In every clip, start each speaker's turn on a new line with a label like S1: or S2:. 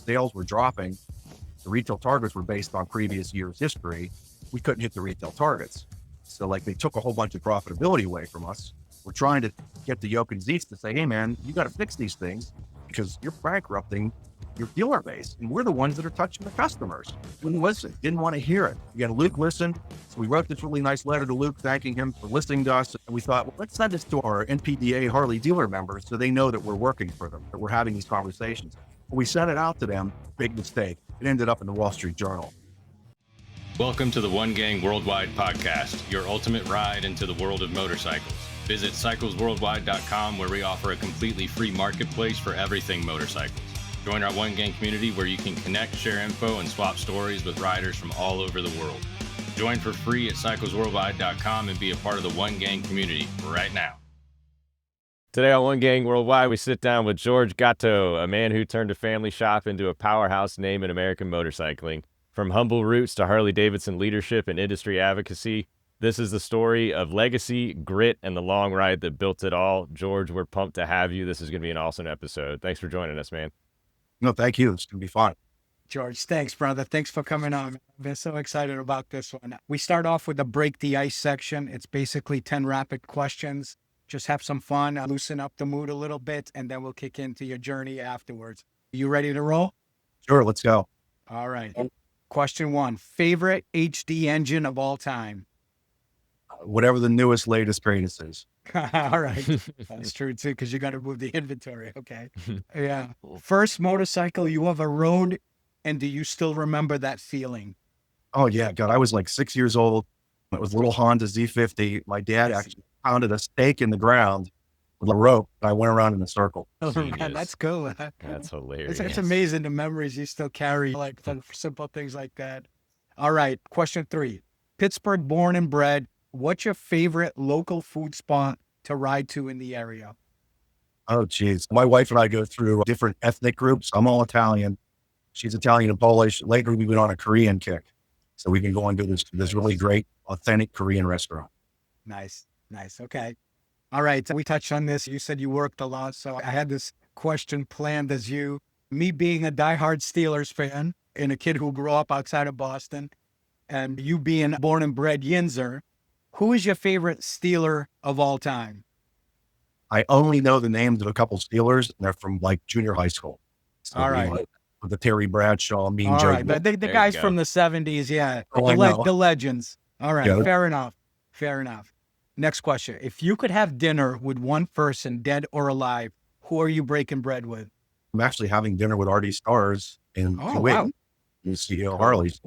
S1: sales were dropping. The retail targets were based on previous year's history. We couldn't hit the retail targets. So like they took a whole bunch of profitability away from us. We're trying to get the Yoke and Zeets to say, hey man, you got to fix these things because you're bankrupting your dealer base. And we're the ones that are touching the customers. Wouldn't listen, didn't want to hear it. Again, Luke listened. So we wrote this really nice letter to Luke, thanking him for listening to us. And we thought, well, let's send this to our NPDA Harley dealer members so they know that we're working for them, that we're having these conversations. We sent it out to them, big mistake. It ended up in the Wall Street Journal.
S2: Welcome to the One Gang Worldwide podcast, your ultimate ride into the world of motorcycles. Visit cyclesworldwide.com where we offer a completely free marketplace for everything motorcycles. Join our One Gang community where you can connect, share info, and swap stories with riders from all over the world. Join for free at cyclesworldwide.com and be a part of the One Gang community right now.
S3: Today on One Gang Worldwide, we sit down with George Gatto, a man who turned a family shop into a powerhouse name in American motorcycling. From humble roots to Harley-Davidson leadership and industry advocacy, this is the story of legacy, grit, and the long ride that built it all. George, we're pumped to have you. This is going to be an awesome episode. Thanks for joining us, man.
S1: No, thank you. It's going to be fun.
S4: George, thanks, brother. Thanks for coming on. I've been so excited about this one. We start off with the break the ice section. It's basically 10 rapid questions. Just have some fun, loosen up the mood a little bit, and then we'll kick into your journey afterwards. You ready to roll?
S1: Sure, let's go.
S4: All right. Question 1, favorite HD engine of all time?
S1: Whatever the newest, latest, greatest is.
S4: All right. That's true too, because you got to move the inventory. Okay. Yeah. First motorcycle you ever rode, and do you still remember that feeling?
S1: Oh yeah, God, I was like 6 years old. It was a little Honda Z50. My dad actually pounded a stake in the ground with a rope. I went around in a circle.
S4: Oh, man, that's cool.
S3: That's hilarious.
S4: It's amazing the memories you still carry, like for simple things like that. All right. Question 3, Pittsburgh born and bred. What's your favorite local food spot to ride to in the area?
S1: Oh, geez. My wife and I go through different ethnic groups. I'm all Italian. She's Italian and Polish. Later, we went on a Korean kick. So we can go and do this really great, authentic Korean restaurant.
S4: Nice. Okay. All right. We touched on this. You said you worked a lot. So I had this question planned as you. Me being a diehard Steelers fan and a kid who grew up outside of Boston, and you being born and bred Yinzer, who is your favorite Steeler of all time?
S1: I only know the names of a couple Steelers, and they're from like junior high school. So
S4: all right.
S1: Like, the Terry Bradshaw, Mean
S4: all
S1: Joe.
S4: Right. The guys from the 70s, yeah.
S1: Oh,
S4: the legends. All right. Yeah. Fair enough. Next question. If you could have dinner with one person, dead or alive, who are you breaking bread with?
S1: I'm actually having dinner with Artie Stars in Kuwait.
S4: Wow.
S1: You CEO Harley. So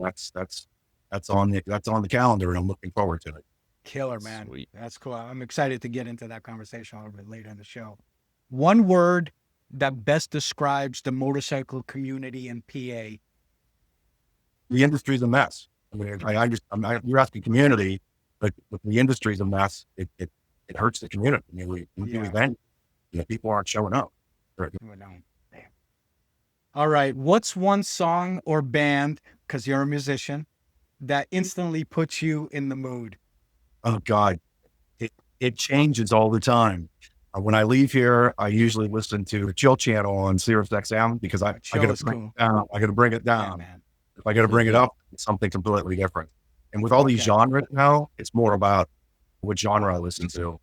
S1: that's on the calendar, and I'm looking forward to it.
S4: Killer, man.
S3: Sweet.
S4: That's cool. I'm excited to get into that conversation a little bit later in the show. One word that best describes the motorcycle community in PA.
S1: The industry's a mess. I mean, you're asking community, but the industry's a mess. It hurts the community. I mean, we do events, people aren't showing up.
S4: All right. What's one song or band, because you're a musician, that instantly puts you in the mood?
S1: Oh God, it changes all the time. When I leave here, I usually listen to the Chill Channel on Sirius XM because I got to bring it down. I got to bring it down. Yeah, man. If I got to bring it up, it's something completely different. And with all these genres now, it's more about what genre I listen to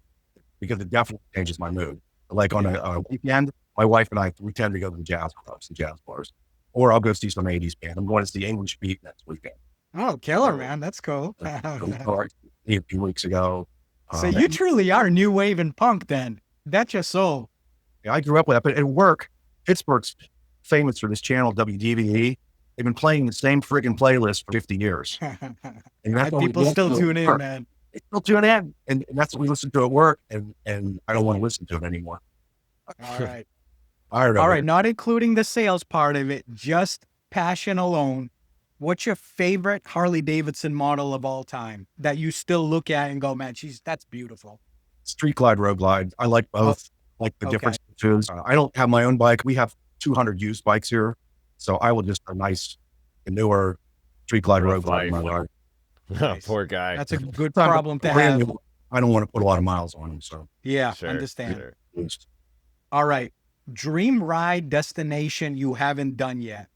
S1: because it definitely changes my mood. Like on a weekend, my wife and I, we tend to go to the jazz clubs and jazz bars, or I'll go see some 80s band. I'm going to see English Beat next weekend.
S4: Oh, killer, man. That's cool.
S1: A few weeks ago.
S4: So you truly are new wave and punk then. That's your soul.
S1: Yeah, I grew up with that, but at work, Pittsburgh's famous for this channel, WDVE. They've been playing the same friggin' playlist for 50 years. And
S4: people still tune in, man.
S1: They still tune in, and that's what we listen to at work, and I don't want to listen to it anymore.
S4: All right. All right, not including the sales part of it, just passion alone. What's your favorite Harley-Davidson model of all time that you still look at and go, man, that's beautiful?
S1: Street Glide, Road Glide. I like both. Like the difference between. I don't have my own bike. We have 200 used bikes here, so I will just a nice, newer Street Glide, Road Glide.
S3: Nice. Poor guy.
S4: That's a good problem to have.
S1: I don't want to put a lot of miles on them, so
S4: yeah,
S3: sure,
S4: understand.
S3: Sure.
S4: All right, dream ride destination you haven't done yet.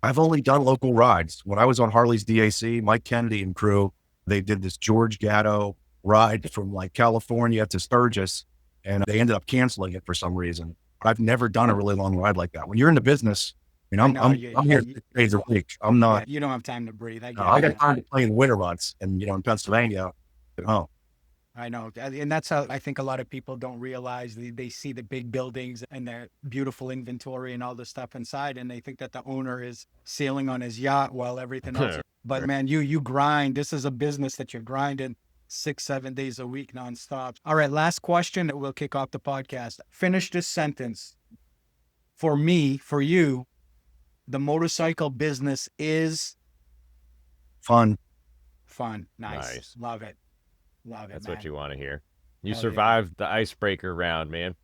S1: I've only done local rides. When I was on Harley's DAC, Mike Kennedy and crew, they did this George Gatto ride from like California to Sturgis, and they ended up canceling it for some reason. I've never done a really long ride like that. When you're in the business, I mean, I'm here 6 days a week. I'm not.
S4: You don't have time to breathe. I
S1: got time to play in winter months, and in Pennsylvania, at home.
S4: I know. And that's how I think a lot of people don't realize. They see the big buildings and their beautiful inventory and all the stuff inside, and they think that the owner is sailing on his yacht while everything else. But man, you grind. This is a business that you're grinding 6-7 days a week nonstop. All right, last question that we'll kick off the podcast. Finish this sentence. For me, for you, the motorcycle business is
S1: Fun.
S4: Nice. Love it.
S3: That's
S4: man.
S3: what you want to hear. You
S4: Hell yeah.
S3: survived the icebreaker round, man.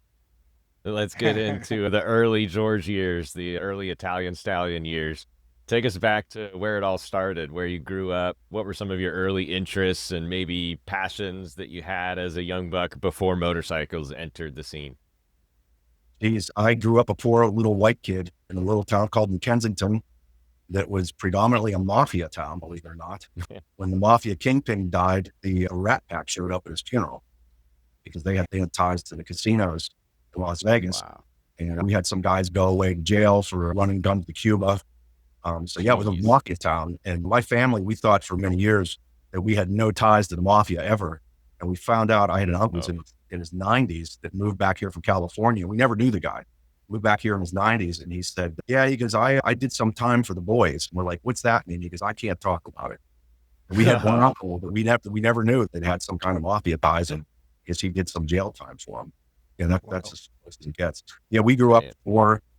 S3: Let's get into the early George years, the early Italian Stallion years. Take us back to where it all started, where you grew up. What were some of your early interests and maybe passions that you had as a young buck before motorcycles entered the scene?
S1: Geez, I grew up a poor little white kid in a little town called New Kensington that was predominantly a mafia town, believe it or not. When the mafia kingpin died, the Rat Pack showed up at his funeral because they had ties to the casinos in Las Vegas.
S3: Wow.
S1: And we had some guys go away to jail for running guns to Cuba. So yeah, it was a mafia town. And my family, we thought for many years that we had no ties to the mafia ever. And we found out I had an uncle in his 90s that moved back here from California. We never knew the guy. Moved back here in his 90s, and he said, yeah, he goes, I did some time for the boys. And we're like, what's that mean? He goes, I can't talk about it. And we had one uncle that we never knew that had some kind of mafia ties, and I guess he did some jail time for him. Yeah, that's as close as it gets. Yeah, we grew up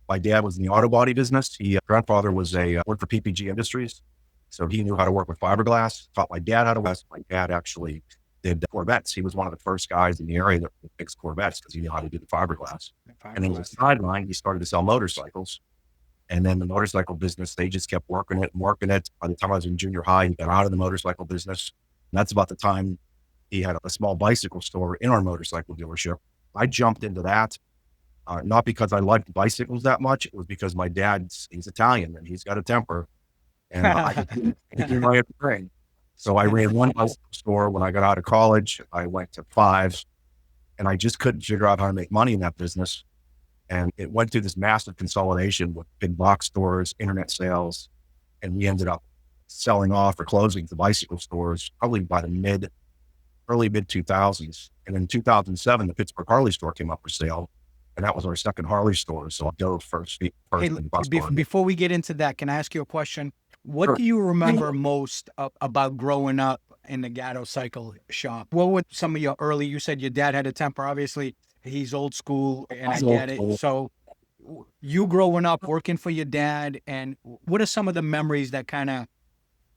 S1: my dad was in the auto body business. Grandfather was worked for PPG Industries. So he knew how to work with fiberglass, taught my dad how to work. My dad actually did Corvettes. He was one of the first guys in the area that fixed Corvettes because he knew how to do the fiberglass. And then on the sideline, he started to sell motorcycles. And then the motorcycle business, they just kept working it. By the time I was in junior high, he got out of the motorcycle business. And that's about the time he had a small bicycle store in our motorcycle dealership. I jumped into that, not because I liked bicycles that much. It was because my he's Italian and he's got a temper. And I did my thing. So I ran one bicycle store when I got out of college. I went to 5, and I just couldn't figure out how to make money in that business. And it went through this massive consolidation with big box stores, internet sales, and we ended up selling off or closing the bicycle stores probably by the early mid 2000s. And in 2007, the Pittsburgh Harley store came up for sale, and that was our second Harley store. So I'll go first.
S4: Hey, before we get into that, can I ask you a question? What do you remember most about growing up in the Gatto Cycle Shop? What were some of your early, you said your dad had a temper, obviously he's old school and I get it. So you growing up working for your dad, and what are some of the memories that kind of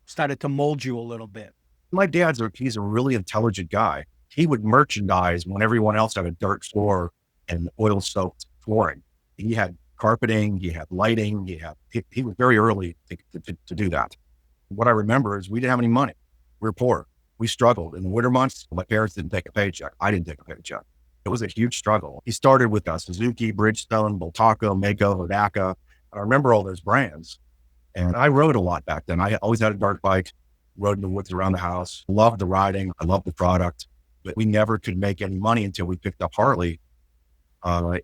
S4: started to mold you a little bit?
S1: My he's a really intelligent guy. He would merchandise when everyone else had a dirt floor and oil soaked flooring. He had carpeting, he had lighting, he was very early to do that. What I remember is we didn't have any money. We were poor. We struggled. In the winter months, my parents didn't take a paycheck. I didn't take a paycheck. It was a huge struggle. He started with Suzuki, Bridgestone, Bultaco, Mako, Hodaka. I remember all those brands. And I rode a lot back then. I always had a dirt bike, rode in the woods around the house, loved the riding. I loved the product, but we never could make any money until we picked up Harley right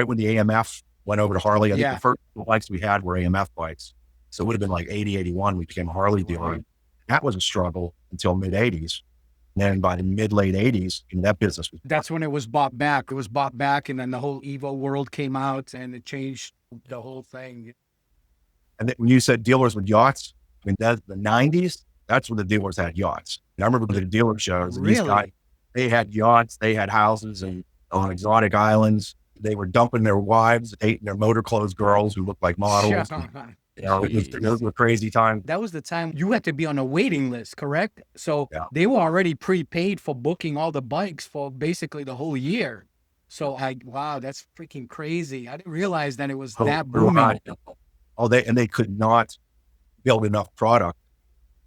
S1: when the AMF went over to Harley. I think the first bikes we had were AMF bikes. So it would have been like 80, 81, we became a Harley dealer. That was a struggle until mid 80s. And then by the late 80s, that business was.
S4: That's when it was bought back. It was bought back, and then the whole Evo world came out and it changed the whole thing.
S1: And then when you said dealers with yachts, I mean, that's the 90s, that's when the dealers had yachts. And I remember the dealer shows, and these guys, they had yachts, they had houses and on exotic islands. They were dumping their wives, dating their motor clothes girls who looked like models. Those were crazy times.
S4: That was the time you had to be on a waiting list, correct? So they were already prepaid for booking all the bikes for basically the whole year. So wow, that's freaking crazy. I didn't realize that it was that booming.
S1: They could not build enough product.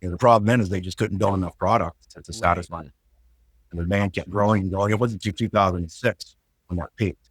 S1: And the problem then is they just couldn't build enough product to satisfy it. And the demand kept growing and growing. It wasn't until 2006 when that peaked.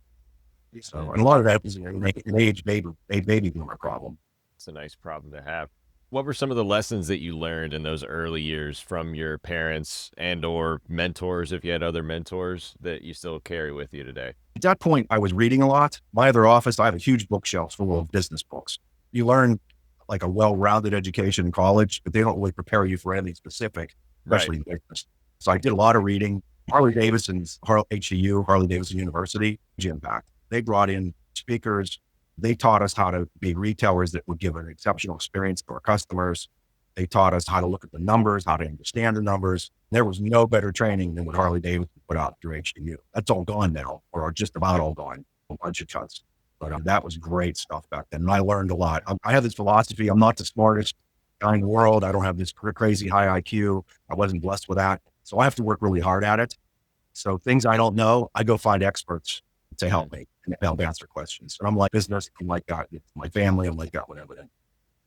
S1: So, and a lot of that was an age baby boomer problem.
S3: It's a nice problem to have. What were some of the lessons that you learned in those early years from your parents and or mentors, if you had other mentors, that you still carry with you today?
S1: At that point, I was reading a lot. My other office, I have a huge bookshelf full of business books. You learn like a well-rounded education in college, but they don't really prepare you for anything specific, especially in business. So I did a lot of reading. Harley-Davidson's HEU, Harley-Davidson University, Gym Pack. They brought in speakers. They taught us how to be retailers that would give an exceptional experience to our customers. They taught us how to look at the numbers, how to understand the numbers. There was no better training than what Harley-Davidson put out through HEU. That's all gone now, or just about all gone, a bunch of cuts. But that was great stuff back then. And I learned a lot. I have this philosophy. I'm not the smartest guy in the world. I don't have this crazy high IQ. I wasn't blessed with that. So I have to work really hard at it. So things I don't know, I go find experts to help me and help answer questions. And I'm like business, I'm like God, my family, I'm like God, whatever.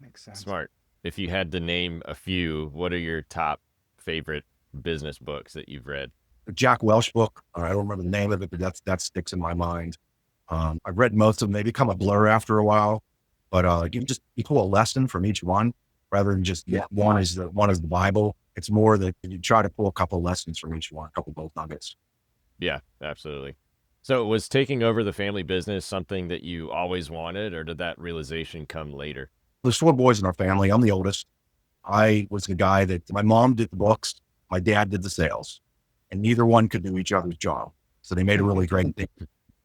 S4: Makes sense.
S3: Smart. If you had to name a few, what are your top favorite business books that you've read?
S1: The Jack Welch book, I don't remember the name of it, but that sticks in my mind. I've read most of them. They become a blur after a while, but you pull a lesson from each one rather than just one is the Bible. It's more that you try to pull a couple lessons from each one, a couple gold nuggets.
S3: Yeah, absolutely. So was taking over the family business something that you always wanted, or did that realization come later?
S1: There's 4 boys in our family. I'm the oldest. I was the guy that my mom did the books, my dad did the sales, and neither one could do each other's job. So they made a really great thing.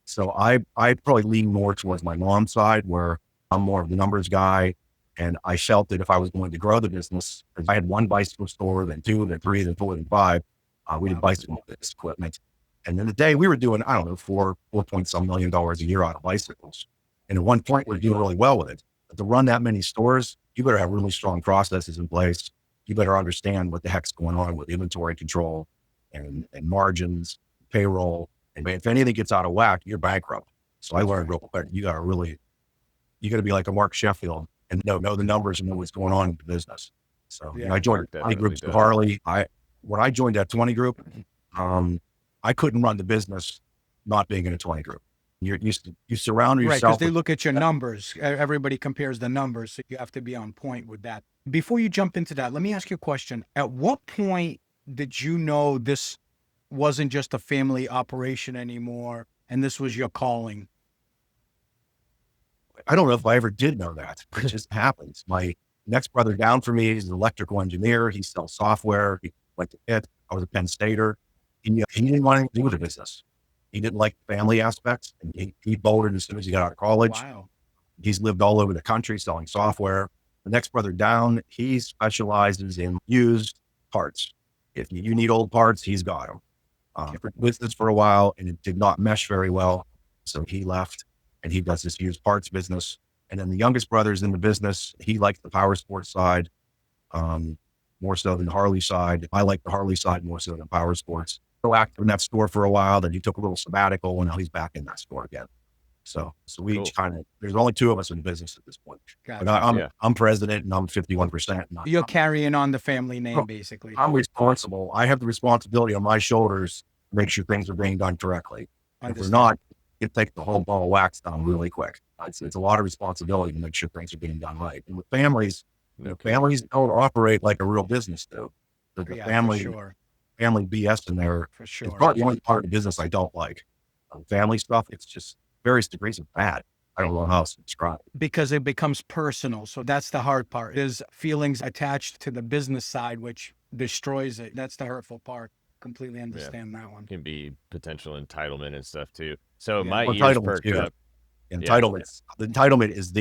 S1: So I probably lean more towards my mom's side, where I'm more of the numbers guy. And I felt that if I was going to grow the business, because I had 1 bicycle store, then 2, then 3, then 4, then 5, we did bicycle equipment. And in the day we were doing, I don't know, $4 point some million a year out of bicycles. And at one point we were doing really well with it. But to run that many stores, you better have really strong processes in place. You better understand what the heck's going on with inventory control and margins, payroll. And if anything gets out of whack, you're bankrupt. So I learned real quick, you got to be like a Mark Sheffield and know the numbers and know what's going on in the business. So I joined 20 groups with Harley. When I joined that 20 group, I couldn't run the business not being in a 20 group. You surround yourself.
S4: Right, because they look at your numbers. Everybody compares the numbers, so you have to be on point with that. Before you jump into that, let me ask you a question. At what point did you know this wasn't just a family operation anymore and this was your calling?
S1: I don't know if I ever did know that. It just happens. My next brother down from me is an electrical engineer. He sells software. He went to Pitt. I was a Penn Stater. He didn't want anything to do with the business. He didn't like the family aspects. And he bolted as soon as he got out of college.
S4: Wow.
S1: He's lived all over the country selling software. The next brother down, he specializes in used parts. If you need old parts, he's got them. With this for a while, and it did not mesh very well. So he left, and he does this used parts business. And then the youngest brother's in the business. He likes the power sports side more so than the Harley side. I like the Harley side more so than power sports. So active in that store for a while, then he took a little sabbatical, and now he's back in that store again. So we each kind of, there's only 2 of us in the business at this point.
S4: Gotcha.
S1: But I'm president, and I'm 51%.
S4: You're carrying on the family name, basically.
S1: I'm responsible. I have the responsibility on my shoulders to make sure things are being done correctly. If we're not, it takes the whole ball of wax down really quick. It's a lot of responsibility to make sure things are being done right. And with families, families don't operate like a real business do. The family BS in there.
S4: For sure.
S1: It's probably the only part of the business I don't like. Family stuff, it's just various degrees of bad. I don't know how else to describe it.
S4: Because it becomes personal. So that's the hard part, is feelings attached to the business side, which destroys it. That's the hurtful part. Completely understand that one.
S3: Can be potential entitlement and stuff too. So my ears perked up.
S1: Entitlement. The entitlement is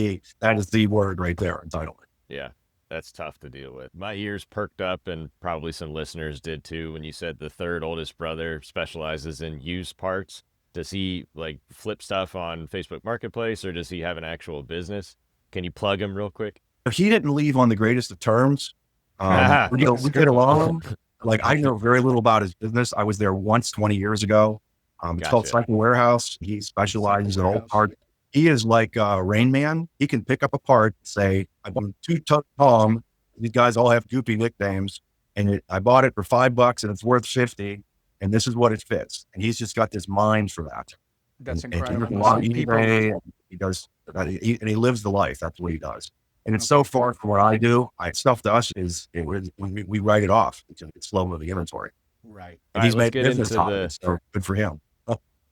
S1: the word right there. Entitlement.
S3: Yeah. That's tough to deal with. My ears perked up, and probably some listeners did too, when you said the 3rd oldest brother specializes in used parts. Does he like flip stuff on Facebook Marketplace, or does he have an actual business? Can you plug him real quick?
S1: He didn't leave on the greatest of terms. We get along. Like, I know very little about his business. I was there once 20 years ago. It's called Cycle Warehouse. He specializes in old parts. He is like Rain Man. He can pick up a part, say, I bought 2-ton Tom. These guys all have goofy nicknames. And I bought it for $5 and it's worth 50. And this is what it fits. And he's just got this mind for that.
S4: That's
S1: and
S4: incredible.
S1: He does, and he lives the life. That's what he does. And it's so far from what I do. Stuff to us we write it off. It's slow moving inventory.
S4: Right.
S1: And
S3: All
S1: he's
S3: right, let's
S1: made
S3: get
S1: business
S3: into
S1: out of it, so good for him.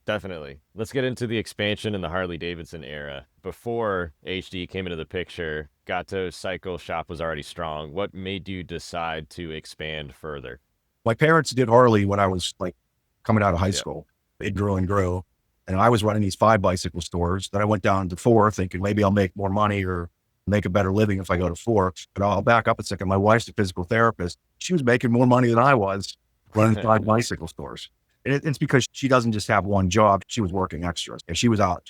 S3: Definitely. Let's get into the expansion in the Harley-Davidson era. Before HD came into the picture, Gatto Cycle Shop was already strong. What made you decide to expand further?
S1: My parents did Harley when I was like coming out of high
S3: Yeah.
S1: school. It grew and grew. And I was running these 5 bicycle stores. Then I went down to 4 thinking maybe I'll make more money or make a better living if I go to 4. But I'll back up a second. My wife's a physical therapist. She was making more money than I was running 5 bicycle stores. And it's because she doesn't just have one job. She was working extras. And she was out.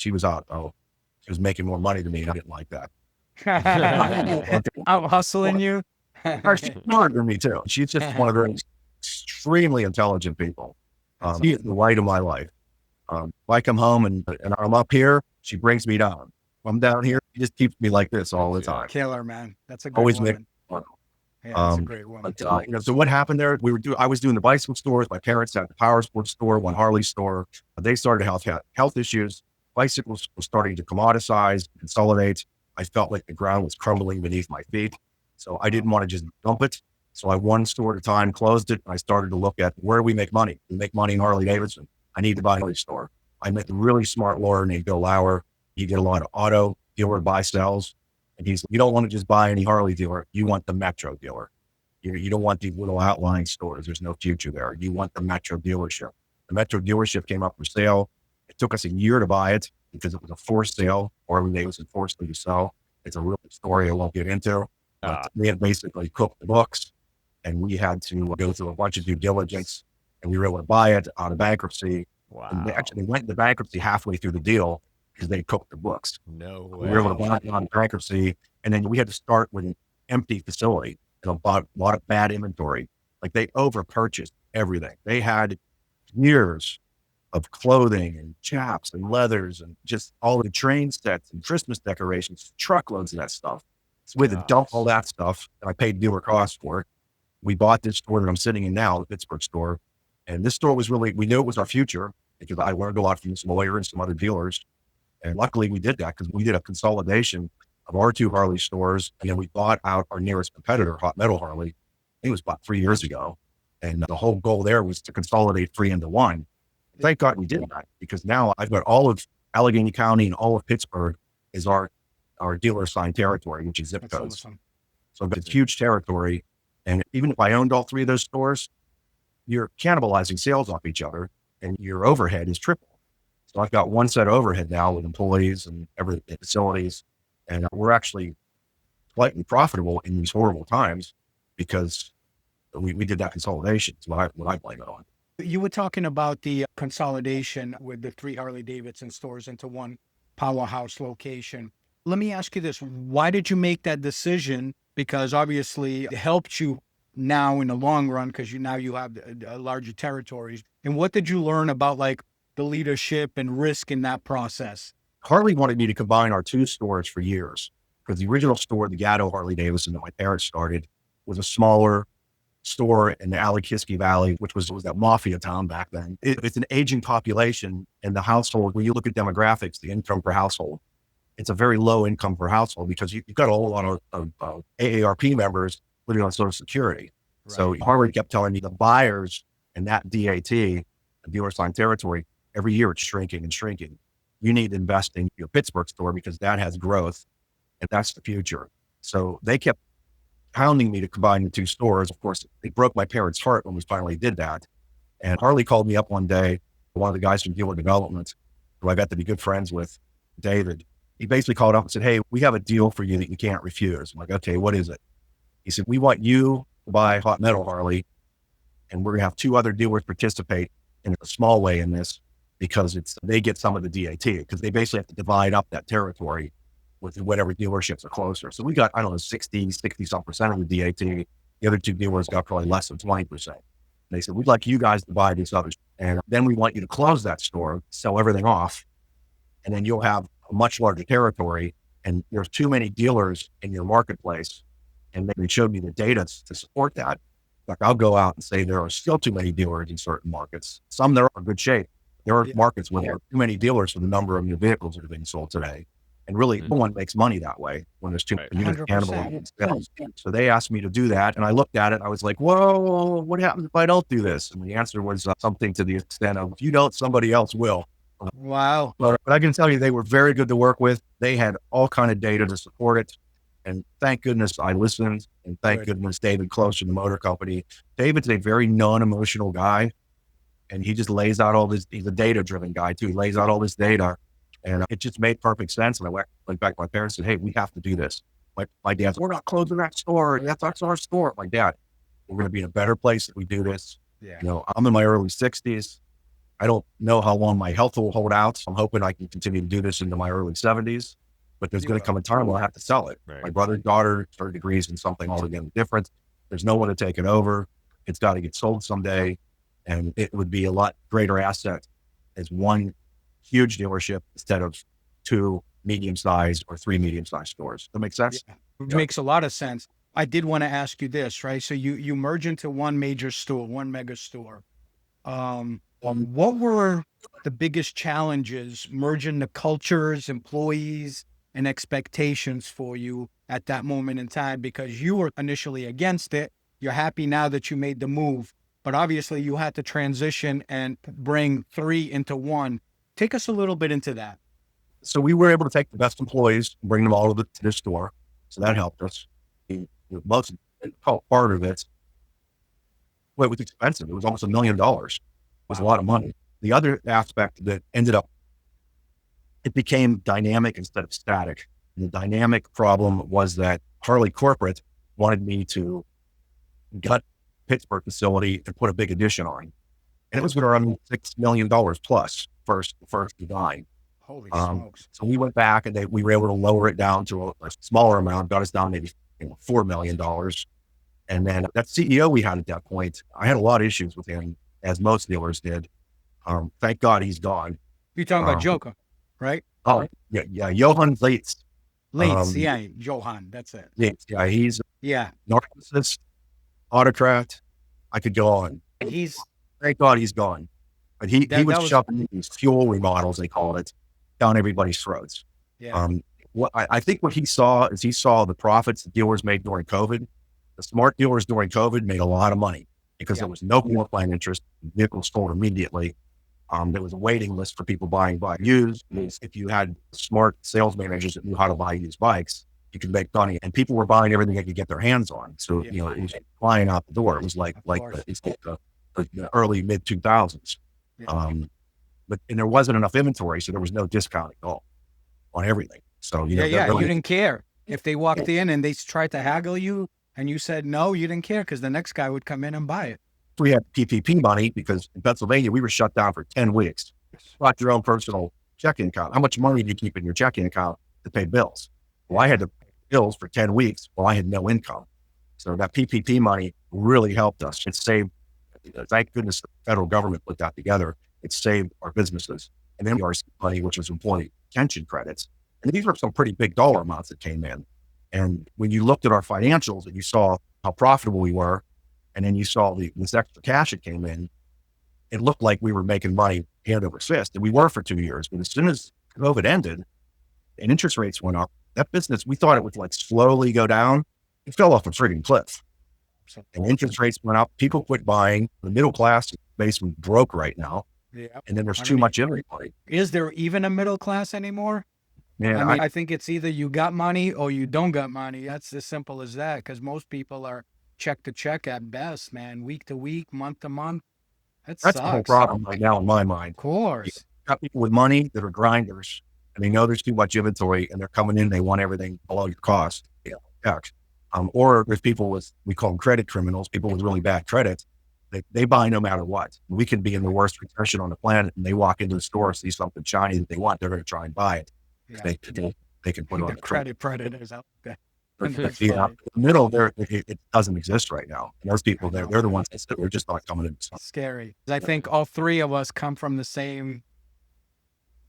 S1: Oh, she was making more money than me. And I didn't like that.
S4: Out hustling you.
S1: She's smarter than me too. She's just one of those extremely intelligent people. She is the light of my life. If I come home and I'm up here, she brings me down. If I'm down here, she just keeps me like this all the time.
S4: Killer, man. That's a good
S1: Always
S4: woman.
S1: make fun.
S4: Yeah, that's a great woman.
S1: But, so what happened there? I was doing the bicycle stores. My parents had the power sports store, one Harley store. They started to have health issues. Bicycles were starting to commoditize, consolidate. I felt like the ground was crumbling beneath my feet. So I didn't want to just dump it. So I one store at a time closed it. And I started to look at where we make money. We make money in Harley-Davidson. I need to buy a Harley store. I met a really smart lawyer named Bill Lauer. He did a lot of auto dealer buy sells. And he's, you don't want to just buy any Harley dealer. You want the Metro dealer. You don't want these little outlying stores. There's no future there. You want the Metro dealership. The Metro dealership came up for sale. It took us a year to buy it because it was a forced sale. Harley-Davidson forced me to sell. It's a real story I won't get into. But we had basically cooked the books and we had to go through a bunch of due diligence and we were able to buy it out of bankruptcy.
S3: Wow.
S1: And they actually went into bankruptcy halfway through the deal because they cooked the books.
S3: No way.
S1: We were able to buy it out of bankruptcy. And then we had to start with an empty facility and a lot of bad inventory. Like they over purchased everything. They had years of clothing and chaps and leathers and just all the train sets and Christmas decorations, truckloads of that stuff. So we had to dump all that stuff. And I paid dealer costs for it. We bought this store that I'm sitting in now, the Pittsburgh store. And this store was really, we knew it was our future because I learned a lot from this lawyer and some other dealers. And luckily we did that because we did a consolidation of our 2 Harley stores. And then we bought out our nearest competitor, Hot Metal Harley. It was about 3 years ago. And the whole goal there was to consolidate 3 into 1. Thank God we did that because now I've got all of Allegheny County and all of Pittsburgh is our dealer assigned territory, which is zip
S4: That's
S1: codes.
S4: awesome.
S1: So I've got this huge territory. And even if I owned all 3 of those stores, you're cannibalizing sales off each other and your overhead is triple. So I've got one set of overhead now with employees and every facilities. And we're actually slightly profitable in these horrible times because we did that consolidation. Is what I blame it on.
S4: You were talking about the consolidation with the 3 Harley-Davidson stores into one powerhouse location. Let me ask you this. Why did you make that decision? Because obviously it helped you now in the long run because you have larger territories. And what did you learn about like the leadership and risk in that process?
S1: Harley wanted me to combine our 2 stores for years because the original store, the Gatto Harley-Davidson that my parents started, was a smaller store in the Allegheny Valley, which was that mafia town back then. It's an aging population in the household. When you look at demographics, the income per household, it's a very low income per household because you've got a whole lot of AARP members living on Social Security. Right. So Harley kept telling me the buyers in that DAT, the dealer assigned territory, every year it's shrinking and shrinking. You need to invest in your Pittsburgh store because that has growth and that's the future. So they kept hounding me to combine the 2 stores. Of course, it broke my parents' heart when we finally did that. And Harley called me up one day, one of the guys from dealer development, who I got to be good friends with, David. He basically called up and said, "Hey, we have a deal for you that you can't refuse." I'm like, "Okay, what is it?" He said, "We want you to buy Hot Metal Harley, and we're gonna have 2 other dealers participate in a small way in this because they get some of the DAT because they basically have to divide up that territory with whatever dealerships are closer." So we got, 60 some percent of the DAT. The other 2 dealers got probably less than 20%. And they said, "We'd like you guys to buy these others. And then we want you to close that store, sell everything off. And then you'll have a much larger territory. And there's too many dealers in your marketplace." And they showed me the data to support that. Like I'll go out and say there are still too many dealers in certain markets. Some that are in good shape. There are markets where there are too many dealers for the number of new vehicles that are being sold today. And really, no one makes money that way when there's too
S3: Right.
S1: many
S4: 100%.
S1: cannibal. So they asked me to do that. And I looked at it. I was like, whoa, what happens if I don't do this? And the answer was something to the extent of, if you don't, somebody else will.
S4: Wow.
S1: But I can tell you, they were very good to work with. They had all kind of data to support it. And thank goodness I listened. And thank goodness David Close from the motor company. David's a very non-emotional guy. And he just lays out all this. He's a data-driven guy too. He lays out all this data. And it just made perfect sense. And I went back to my parents and said, hey, we have to do this. My dad said, we're not closing that store. That's our store. My dad, we're going to be in a better place if we do this.
S4: Yeah.
S1: You know, I'm in my early 60s. I don't know how long my health will hold out. I'm hoping I can continue to do this into my early 70s. But there's going to come a time where I have to sell it.
S3: Right.
S1: My brother's daughter, third degrees in something altogether different. There's no one to take it over. It's got to get sold someday. And it would be a lot greater asset as one huge dealership instead of two medium-sized or three medium-sized stores. That makes sense?
S4: Yeah. It makes a lot of sense. I did want to ask you this, right? So you merge into one major store, one mega store. What were the biggest challenges merging the cultures, employees, and expectations for you at that moment in time? Because you were initially against it. You're happy now that you made the move, but obviously you had to transition and bring three into one. Take us a little bit into that.
S1: So we were able to take the best employees and bring them all to the store. So that helped us. Most part of it, well, it was expensive. It was almost $1 million. It was a lot of money. The other aspect that ended up, it became dynamic instead of static. And the dynamic problem was that Harley Corporate wanted me to gut Pittsburgh facility and put a big addition on. And it was going to run $6 million plus first design.
S4: Holy smokes.
S1: So we went back and we were able to lower it down to a smaller amount, got us down maybe $4 million. And then that CEO we had at that point, I had a lot of issues with him, as most dealers did. Thank God he's gone.
S4: You're talking about Joker, right?
S1: Oh, yeah, Johan Leitz.
S4: Johan, that's it.
S1: Yeah, he's
S4: Yeah.
S1: narcissist, autocrat. I could go on. Thank God he's gone. But he was shoving these fuel remodels, they called it, down everybody's throats.
S4: Yeah.
S1: What I think what he saw the profits the dealers made during COVID. The smart dealers during COVID made a lot of money because there was no floor plan interest. Vehicles sold immediately. There was a waiting list for people buying used. If you had smart sales managers that knew how to buy used bikes, you could make money. And people were buying everything they could get their hands on. So, it was flying out the door. It was like the early mid 2000s. And there wasn't enough inventory, so there was no discounting at all on everything. So
S4: you didn't care if they walked in and they tried to haggle you and you said no, you didn't care because the next guy would come in and buy it.
S1: We had PPP money because in Pennsylvania we were shut down for 10 weeks. Brought your own personal checking account. How much money do you keep in your checking account to pay bills? Well, I had to pay bills for 10 weeks while I had no income. So that PPP money really helped us. It saved. Thank goodness the federal government put that together. It saved our businesses. And then our money, which was employee pension credits. And these were some pretty big dollar amounts that came in. And when you looked at our financials and you saw how profitable we were, and then you saw this extra cash that came in, it looked like we were making money hand over fist. And we were for 2 years. But as soon as COVID ended and interest rates went up, that business, we thought it would like slowly go down. It fell off a frigging cliff. And interest rates went up. People quit buying. The middle class is basically broke right now. Yeah. And then there's too much inventory.
S4: Is there even a middle class anymore?
S1: Yeah,
S4: I think it's either you got money or you don't got money. That's as simple as that. Because most people are check to check at best, man. Week to week, month to month. That's
S1: the whole problem right now in my mind.
S4: Of course.
S1: You got people with money that are grinders and they know there's too much inventory and they're coming in. They want everything below your cost. Or there's people with, we call them credit criminals, people with really bad credit. They buy no matter what. We can be in the worst recession on the planet and they walk into the store, see something shiny that they want, they're going to try and buy it. Yeah. They can put it on the
S4: credit predators out there.
S1: In the middle, it doesn't exist right now. And those people, they're the ones that they're just not coming in.
S4: Scary. I think all three of us come from the same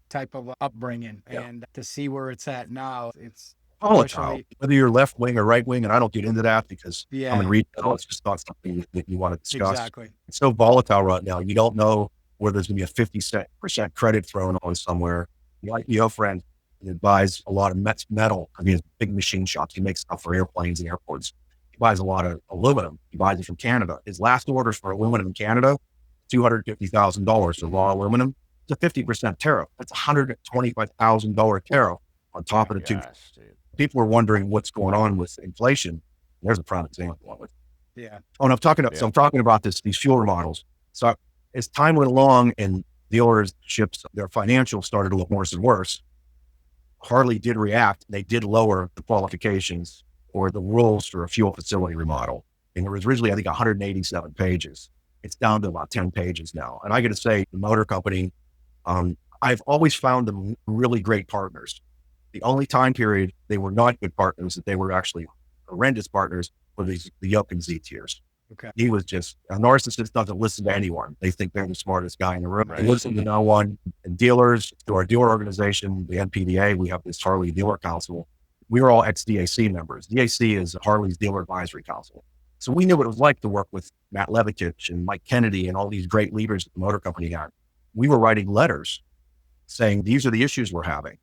S4: type of upbringing, and to see where it's at now, it's
S1: volatile. Whether you're left wing or right wing, and I don't get into that because I'm in retail. It's just not something that you want to discuss.
S4: Exactly.
S1: It's so volatile right now. You don't know where there's going to be a 50% credit thrown on somewhere. The YPO friend He buys a lot of metal. I mean, it's big machine shops. He makes stuff for airplanes and airports. He buys a lot of aluminum. He buys it from Canada. His last orders for aluminum in Canada, $250,000 for raw aluminum. It's a 50% tariff. That's $125,000 tariff on top of the two.
S3: Dude.
S1: People are wondering what's going on with inflation. There's a prime example of it.
S4: Yeah.
S1: Oh, and I'm talking about these fuel models. So as time went along and dealerships, their financials started to look worse and worse, Harley did react. They did lower the qualifications or the rules for a fuel facility remodel. And it was originally, I think, 187 pages. It's down to about 10 pages now. And I got to say, the motor company, I've always found them really great partners. The only time period they were not good partners, that they were actually horrendous partners, were the Yoke and Z tiers.
S4: Okay.
S1: He was just a narcissist, doesn't listen to anyone. They think they're the smartest guy in the room.
S3: Right.
S1: They listen to no one. And dealers, to our dealer organization, the NPDA, we have this Harley Dealer Council. We were all ex-DAC members. DAC is Harley's Dealer Advisory Council. So we knew what it was like to work with Matt Levitich and Mike Kennedy and all these great leaders that the motor company had. We were writing letters saying, these are the issues we're having.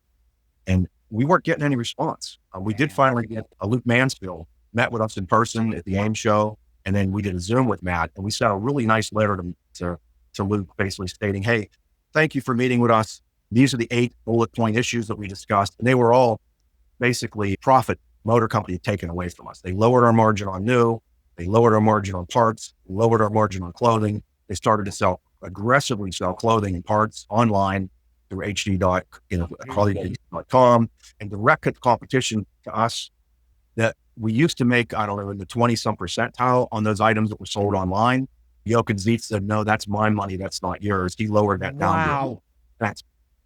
S1: And we weren't getting any response. We did finally get Luke Mansfield, met with us in person at the AIM show. And then we did a Zoom with Matt, and we sent a really nice letter to Luke, basically stating, hey, thank you for meeting with us. These are the 8 bullet point issues that we discussed. And they were all basically profit motor company taken away from us. They lowered our margin on new. They lowered our margin on parts, lowered our margin on clothing. They started to aggressively sell clothing and parts online through Harley-Davidson.com and direct competition to us that we used to make, I don't know, in the 20-some percentile on those items that were sold online. Yoke and Zeet said, no, that's my money. That's not yours. He lowered that down.
S4: Wow.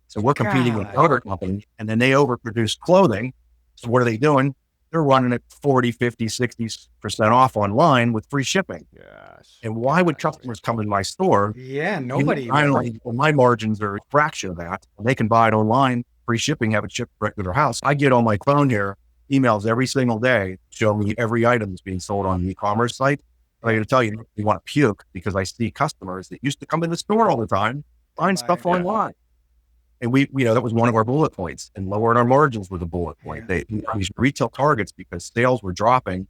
S1: So we're competing with other companies, and then they overproduce clothing. So what are they doing? They're running at 40, 50, 60% off online with free shipping.
S3: Gosh.
S1: And why would customers come in my store?
S4: Yeah, nobody.
S1: My margins are a fraction of that. They can buy it online, free shipping, have it shipped right to their house. I get on my phone here emails every single day show me every item that's being sold on the e-commerce site. I got to tell you, you want to puke because I see customers that used to come in the store all the time, find stuff online. And that was one of our bullet points, and lowering our margins was a bullet point. They increased retail targets because sales were dropping.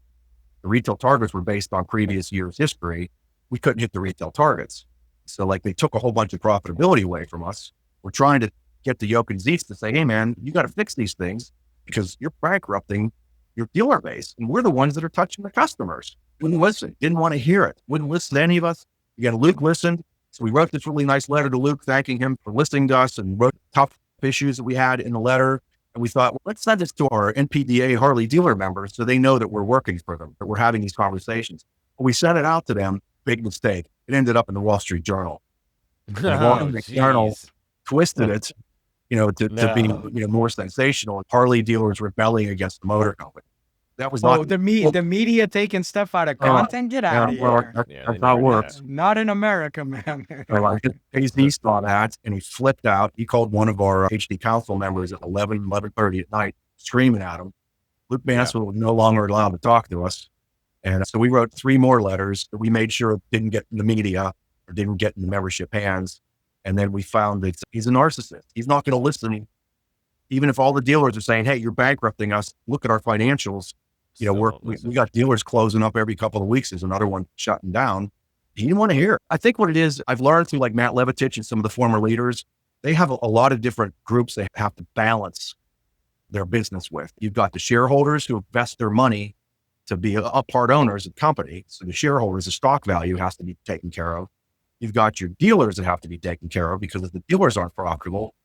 S1: The retail targets were based on previous year's history. We couldn't hit the retail targets. So they took a whole bunch of profitability away from us. We're trying to get the Yoke and Zeets to say, hey man, you got to fix these things because you're bankrupting your dealer base. And we're the ones that are touching the customers. Wouldn't listen, didn't want to hear it. Wouldn't listen to any of us. Again, Luke listened. So we wrote this really nice letter to Luke, thanking him for listening to us, and wrote tough issues that we had in the letter. And we thought, well, let's send this to our NPDA Harley dealer members so they know that we're working for them, that we're having these conversations. But we sent it out to them. Big mistake. It ended up in the Wall Street Journal. The Wall Street Journal twisted it, to be more sensational. Harley dealers rebelling against the motor company. That was not
S4: the media taking stuff out of content. Get out of here.
S1: That's how it works.
S4: Not in America, man.
S1: He saw that and he flipped out. He called one of our HD council members at 11:30 at night, screaming at him. Luke Mansfield was no longer allowed to talk to us. And so we wrote 3 more letters that we made sure didn't get in the media or didn't get in the membership hands. And then we found that he's a narcissist. He's not going to listen. Even if all the dealers are saying, hey, you're bankrupting us, look at our financials. We got dealers closing up every couple of weeks. There's another one shutting down. He didn't want to hear it. I think what it is, I've learned through like Matt Levitich and some of the former leaders, they have a lot of different groups they have to balance their business with. You've got the shareholders who invest their money to be a part owners of the company. So the shareholders, the stock value has to be taken care of. You've got your dealers that have to be taken care of because if the dealers aren't profitable,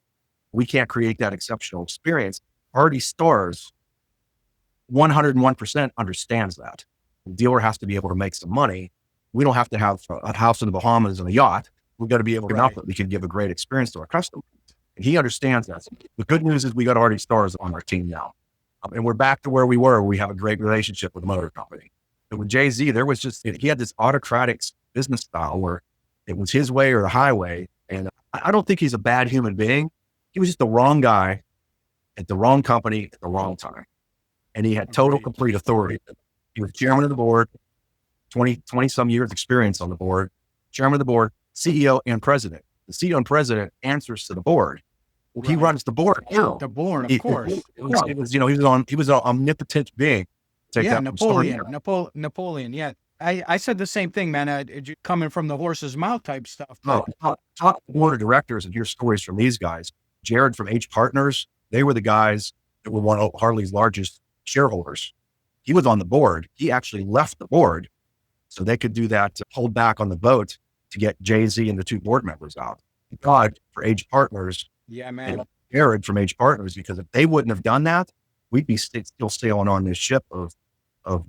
S1: we can't create that exceptional experience. Hardy Stars, 101% understands that. The dealer has to be able to make some money. We don't have to have a house in the Bahamas and a yacht. We've got to be able to enough that we can give a great experience to our customers. And he understands that. The good news is we got Hardy Stars on our team now. And we're back to where we were. We have a great relationship with the motor company. And with Jay-Z, he had this autocratic business style where it was his way or the highway. And I don't think he's a bad human being. He was just the wrong guy at the wrong company at the wrong time. And he had total, complete authority. He was chairman of the board, 20 some years experience on the board, chairman of the board, CEO and president. The CEO and president answers to the board. He
S4: Right.
S1: runs the board. Yeah.
S4: The born, of
S1: He,
S4: course.
S1: it was, he was an omnipotent being. Take
S4: Yeah,
S1: that from Star
S4: Napoleon.
S1: Trek.
S4: Napoleon. Yeah. I said the same thing, man. Coming from the horse's mouth type stuff.
S1: Oh, talk to the board of directors and hear stories from these guys. Jared from H Partners, they were the guys that were one of Harley's largest shareholders. He was on the board. He actually left the board so they could do that, to hold back on the vote to get Jay-Z and the two board members out. God for H Partners
S4: Yeah,
S1: and
S4: man.
S1: Jared from H Partners, because if they wouldn't have done that, we'd be still sailing on this ship of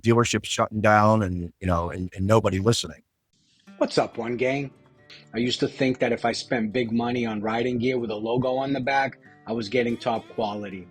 S1: dealerships shutting down and, and nobody listening.
S5: What's up, One Gang? I used to think that if I spent big money on riding gear with a logo on the back, I was getting top quality.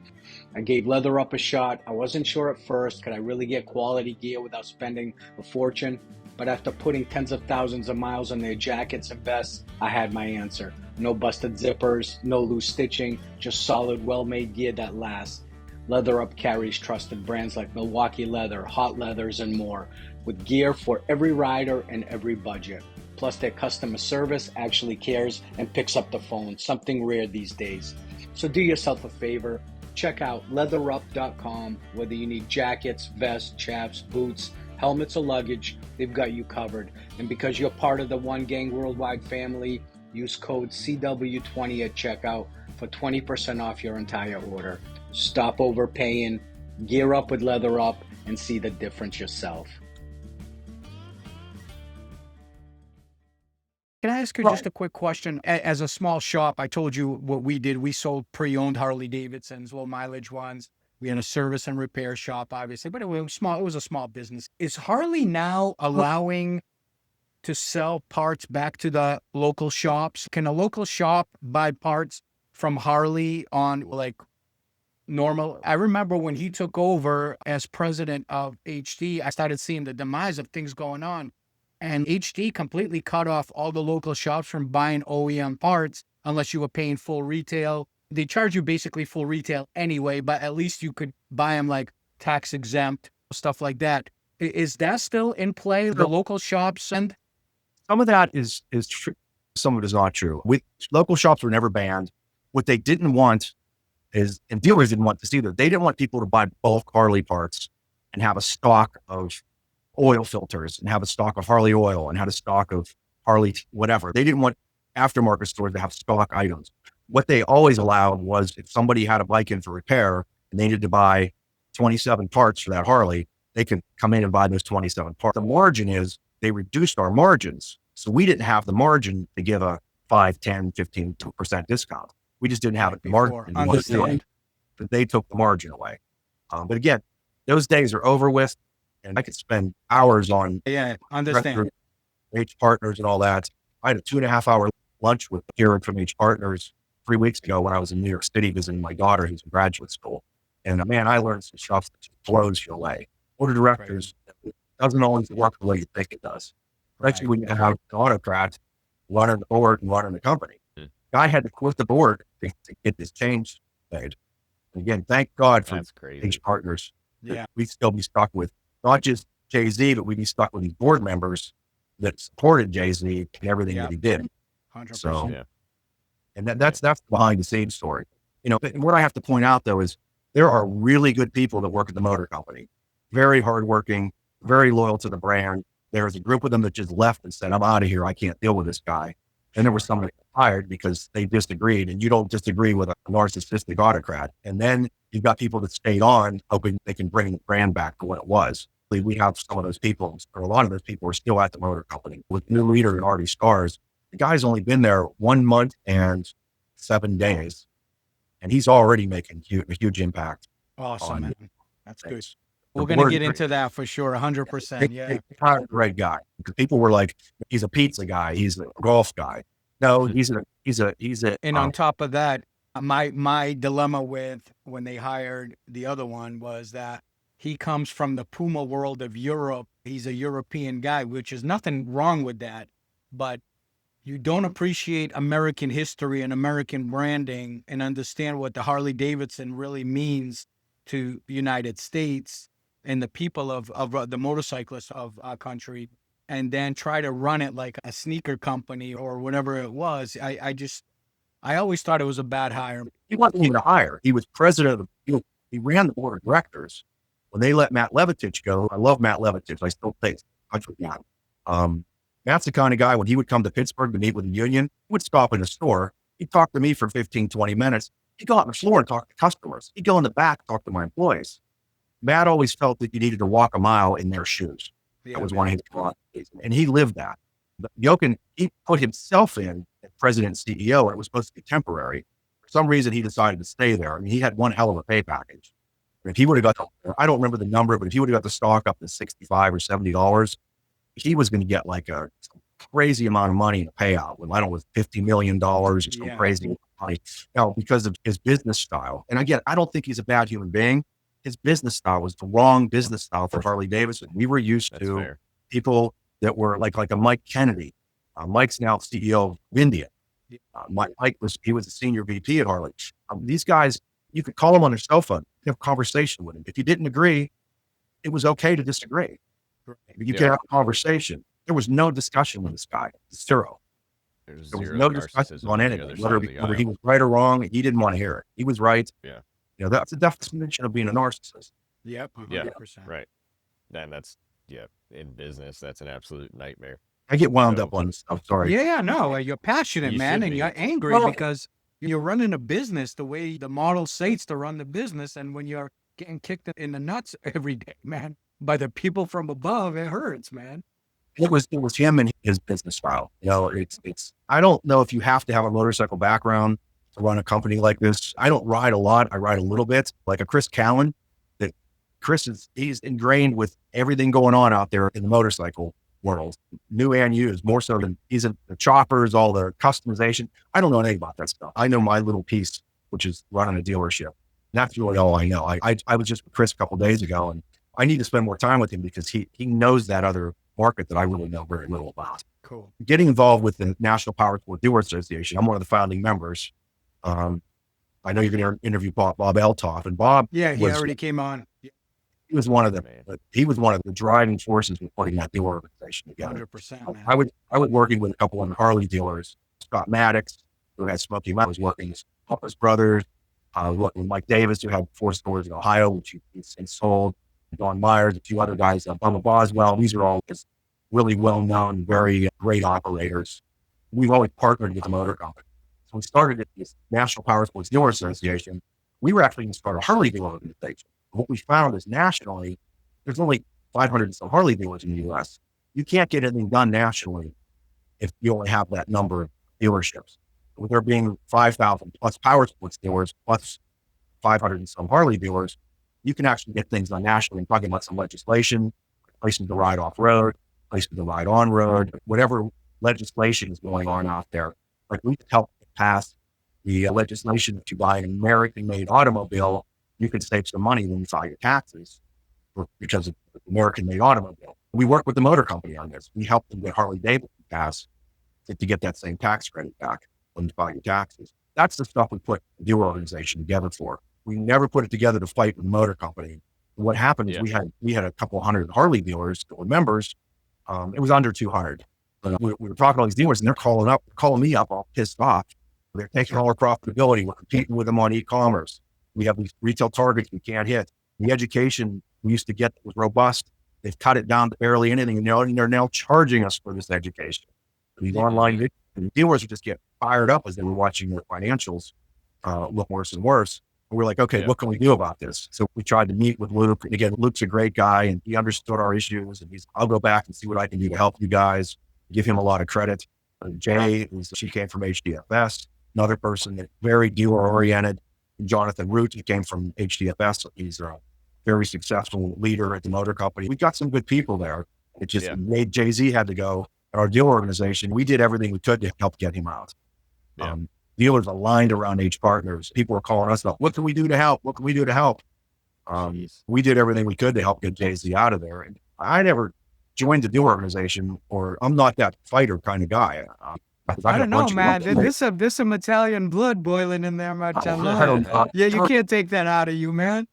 S5: I gave Leather Up a shot. I wasn't sure at first, could I really get quality gear without spending a fortune? But after putting tens of thousands of miles on their jackets and vests, I had my answer. No busted zippers, no loose stitching, just solid, well-made gear that lasts. Leather Up carries trusted brands like Milwaukee Leather, Hot Leathers, and more, with gear for every rider and every budget. Plus, their customer service actually cares and picks up the phone, something rare these days. So do yourself a favor, check out leatherup.com. Whether you need jackets, vests, chaps, boots, helmets, or luggage, they've got you covered. And because you're part of the One Gang Worldwide family, use code CW20 at checkout for 20% off your entire order. Stop overpaying, gear up with Leather Up, and see the difference yourself.
S4: Can I ask you just a quick question? As a small shop, I told you what we did. We sold pre-owned Harley-Davidsons, low mileage ones. We had a service and repair shop, obviously, but it was small. It was a small business. Is Harley now allowing to sell parts back to the local shops? Can a local shop buy parts from Harley on like normal? I remember when he took over as president of HD, I started seeing the demise of things going on. And HD completely cut off all the local shops from buying OEM parts unless you were paying full retail. They charge you basically full retail anyway, but at least you could buy them like tax exempt, stuff like that. Is that still in play? The local shops? And
S1: Some of that is true. Some of it is not true. Local shops were never banned. What they didn't want is, and dealers didn't want this either, they didn't want people to buy bulk Harley parts and have a stock of oil filters and have a stock of Harley oil and have a stock of Harley whatever. They didn't want aftermarket stores to have stock items. What they always allowed was if somebody had a bike in for repair and they needed to buy 27 parts for that Harley, they could come in and buy those 27 parts. The margin is they reduced our margins. So we didn't have the margin to give a 5, 10, 15% discount. We just didn't have it. The margin.
S4: Understand.
S1: But they took the margin away. But again, those days are over with. And I could spend hours on
S4: understand.
S1: H Partners and all that. I had a 2.5 hour lunch with Jared from H Partners 3 weeks ago when I was in New York City visiting my daughter who's in graduate school. And man, I learned some stuff that just blows you away. Board of directors doesn't always work the way you think it does. Especially when you have an autocrat running the board and running the company. Guy had to quit the board to get this change made. And again, thank God for H Partners.
S4: Yeah.
S1: We'd still be stuck with not just Jay-Z, but we'd be stuck with these board members that supported Jay-Z and everything that he did.
S4: 100%.
S1: So, and that's the behind the scenes story. And what I have to point out though is there are really good people that work at the motor company, very hardworking, very loyal to the brand. There's a group of them that just left and said, I'm out of here. I can't deal with this guy. And there was someone that got hired because they disagreed, and you don't disagree with a narcissistic autocrat. And then you've got people that stayed on hoping they can bring the brand back to what it was. We have some of those people, or a lot of those people are still at the motor company. With new leader Artie Scars, the guy's only been there 1 month and 7 days, and he's already making a huge impact.
S4: Awesome, man. That's good.
S1: things.
S4: We're going to get into that for sure. 100%. Yeah.
S1: Great guy. Because people were like, he's a pizza guy. He's a golf guy. No, he's a.
S4: And on top of that, my dilemma with when they hired the other one was that he comes from the Puma world of Europe. He's a European guy, which is nothing wrong with that. But you don't appreciate American history and American branding and understand what the Harley Davidson really means to the United States and the people of the motorcyclists of our country, and then try to run it like a sneaker company or whatever it was. I always thought it was a bad hire.
S1: He wasn't even a hire. He was president of he ran the board of directors. When they let Matt Levitich go, I love Matt Levitich. I still stay in touch with Matt. Matt's the kind of guy, when he would come to Pittsburgh to meet with the union, he would stop in the store. He'd talk to me for 15, 20 minutes. He'd go out on the floor and talk to customers. He'd go in the back and talk to my employees. Matt always felt that you needed to walk a mile in their shoes. That was one of his philosophies. And he lived that. But Jochen, he put himself in as president and CEO, and it was supposed to be temporary. For some reason, he decided to stay there. I mean, he had one hell of a pay package. If he would have got, I don't remember the number, but if he would have got the stock up to $65 or $70, he was going to get like a crazy amount of money in a payout. I don't know, $50 million or some crazy money, because of his business style. And again, I don't think he's a bad human being. His business style was the wrong business style for Harley-Davidson. We were used to people that were like a Mike Kennedy. Mike's now CEO of India. Mike was a senior VP at Harley. These guys, you could call them on their cell phone, have a conversation with them. If you didn't agree, it was okay to disagree. You could have a conversation. There was no discussion with this guy. Zero. There was no discussion on anything, whether he was right or wrong. He didn't want to hear it. He was right.
S3: Yeah.
S1: That's the definition of being a narcissist.
S4: Yep. 100%.
S3: Yeah. Right. And that's, in business, that's an absolute nightmare.
S1: I get wound up on this stuff. Sorry.
S4: Yeah, no, you're passionate, man, and you're angry because you're running a business the way the model states to run the business. And when you're getting kicked in the nuts every day, man, by the people from above, it hurts, man.
S1: It was him and his business style. It's, I don't know if you have to have a motorcycle background to run a company like this. I don't ride a lot. I ride a little bit, like a Chris Callan. That he's ingrained with everything going on out there in the motorcycle world, new and used, more so than he's in the choppers, all the customization. I don't know anything about that stuff. I know my little piece, which is running a dealership. That's really all I know. I was just with Chris a couple of days ago, and I need to spend more time with him because he knows that other market that I really know very little about.
S4: Cool.
S1: Getting involved with the National Powersport Dealer Association. I'm one of the founding members. I know you're going to interview Bob Eltoff, and Bob.
S4: Yeah, he already came on.
S1: He was one of the driving forces in putting that dealer organization together.
S4: 100%. Man.
S1: I was working with a couple of Harley dealers, Scott Maddox, who had Smoky Mountain, was working with Papa's brothers, working with Mike Davis, who had 4 stores in Ohio, which he since sold. Don Myers, a few other guys, Bubba Boswell. These are all just really well-known, very great operators. We've always partnered with the motor company. So we started at this National Powersports Dealer Association. We were actually going to start a Harley dealer organization. What we found is nationally, there's only 500 and some Harley dealers in the U.S. You can't get anything done nationally if you only have that number of dealerships. With there being 5,000 plus powersports dealers plus 500 and some Harley dealers, you can actually get things done nationally. I'm talking about some legislation, places to ride off-road, places to ride on-road, whatever legislation is going on out there. Like we could help pass the legislation that you buy an American-made automobile, you can save some money when you file your taxes because of the American-made automobile. We work with the motor company on this. We help them get Harley-Davidson passed to get that same tax credit back when you file your taxes. That's the stuff we put the dealer organization together for. We never put it together to fight with the motor company. What happened is we had a couple hundred Harley dealers that were members. It was under 200. But we were talking to all these dealers, and they're calling me up all pissed off. They're taking all our profitability. We're competing with them on e-commerce. We have these retail targets we can't hit. The education we used to get was robust. They've cut it down to barely anything, and they're now charging us for this education. These online dealers would just get fired up as they were watching their financials look worse and worse. And we're like, okay, what can we do about this? So we tried to meet with Luke. And again, Luke's a great guy, and he understood our issues. And I'll go back and see what I can do to help you guys. Give him a lot of credit. Jay, she came from HDFS, another person that's very dealer oriented. Jonathan Root, he came from HDFS. He's a very successful leader at the motor company. We've got some good people there. It just made Jay-Z had to go. At our dealer organization, we did everything we could to help get him out. Dealers aligned around H Partners. People were calling us up. What can we do to help? What can we do to help? We did everything we could to help get Jay-Z out of there. And I never joined the dealer organization, or I'm not that fighter kind of guy.
S4: I don't know, man. There's some Italian blood boiling in there, Marcello. You can't take that out of you, man.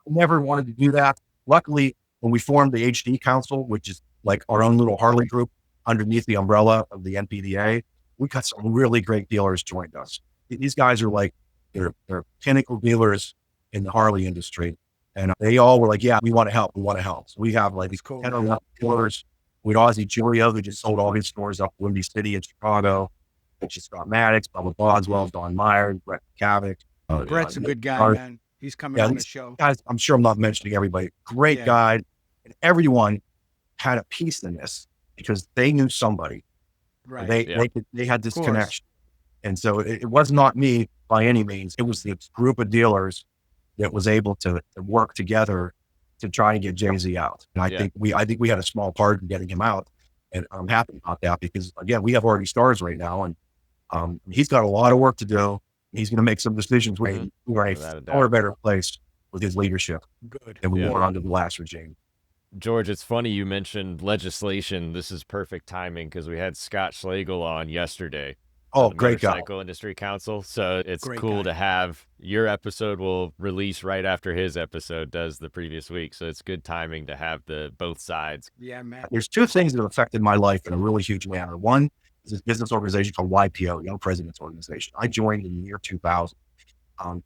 S1: I never wanted to do that. Luckily, when we formed the HD Council, which is like our own little Harley group underneath the umbrella of the NPDA, we got some really great dealers joined us. these guys are like, they're pinnacle dealers in the Harley industry. And they all were like, yeah, we want to help. We want to help. So we have like these 10 or 11 dealers. With Ozzy Julio, who just sold all his stores up in Windy City in Chicago. It's just Scott Maddox, Bubba Boswell, Don Meyer, Brett Kavik.
S4: Brett's a good guy, man. He's coming on the show.
S1: Guys, I'm sure I'm not mentioning everybody. Great guy. And everyone had a piece in this because they knew somebody.
S4: Right.
S1: They had this connection. And so it was not me by any means. It was this group of dealers that was able to work together to try and get Jay-Z out. And I think we had a small part in getting him out. And I'm happy about that because, again, we have already stars right now. And he's got a lot of work to do. He's going to make some decisions where we're in a far better place with his leadership than we were under the last regime.
S3: George, it's funny you mentioned legislation. This is perfect timing because we had Scott Schlegel on yesterday.
S1: Oh, great guy.
S3: Motorcycle Industry Council. So it's cool to have your episode will release right after his episode does the previous week. So it's good timing to have both sides.
S4: Yeah, man.
S1: There's two things that have affected my life in a really huge manner. One is this business organization called YPO, Young Presidents Organization. I joined in the year 2000.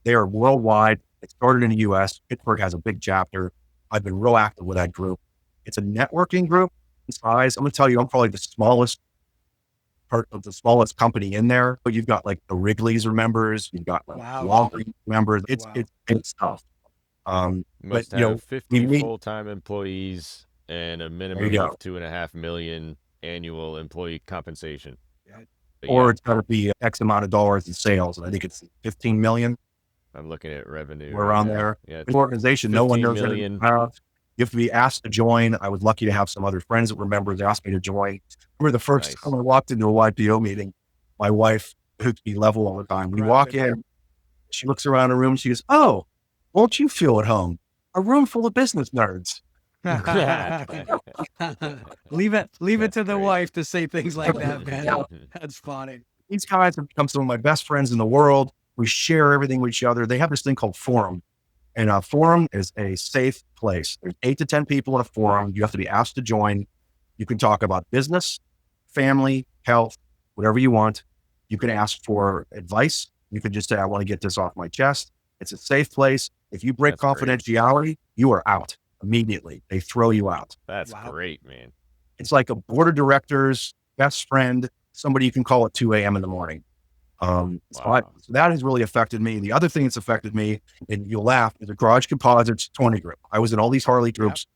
S1: They are worldwide. It started in the U.S. Pittsburgh has a big chapter. I've been real active with that group. It's a networking group in size. I'm going to tell you, I'm probably the smallest company in there. But you've got like the Wrigley's are members. You've got like Walgreens members. It's tough.
S3: Must have 50 full-time employees and a minimum of 2.5 million annual employee compensation.
S1: Or it's got to be X amount of dollars in sales. And I think it's 15 million.
S3: I'm looking at revenue.
S1: We're around there. Yeah, it's an organization no one knows anything about. You have to be asked to join. I was lucky to have some other friends that were members asked me to join. I remember the first time I walked into a YPO meeting, my wife, who'd be level all the time, we walk in, she looks around the room, she goes, "Oh, won't you feel at home? A room full of business nerds."
S4: Leave it to the wife to say things like that, man. That's funny.
S1: These guys have become some of my best friends in the world. We share everything with each other. They have this thing called Forum. And a forum is a safe place. There's 8 to 10 people in a forum. You have to be asked to join. You can talk about business, family, health, whatever you want. You can ask for advice. You can just say, I want to get this off my chest. It's a safe place. If you break confidentiality, you are out immediately. They throw you out.
S3: That's great, man.
S1: It's like a board of directors, best friend, somebody you can call at 2 a.m. in the morning. So that has really affected me. The other thing that's affected me, and you'll laugh, is the Garage Composites 20 group. I was in all these Harley groups,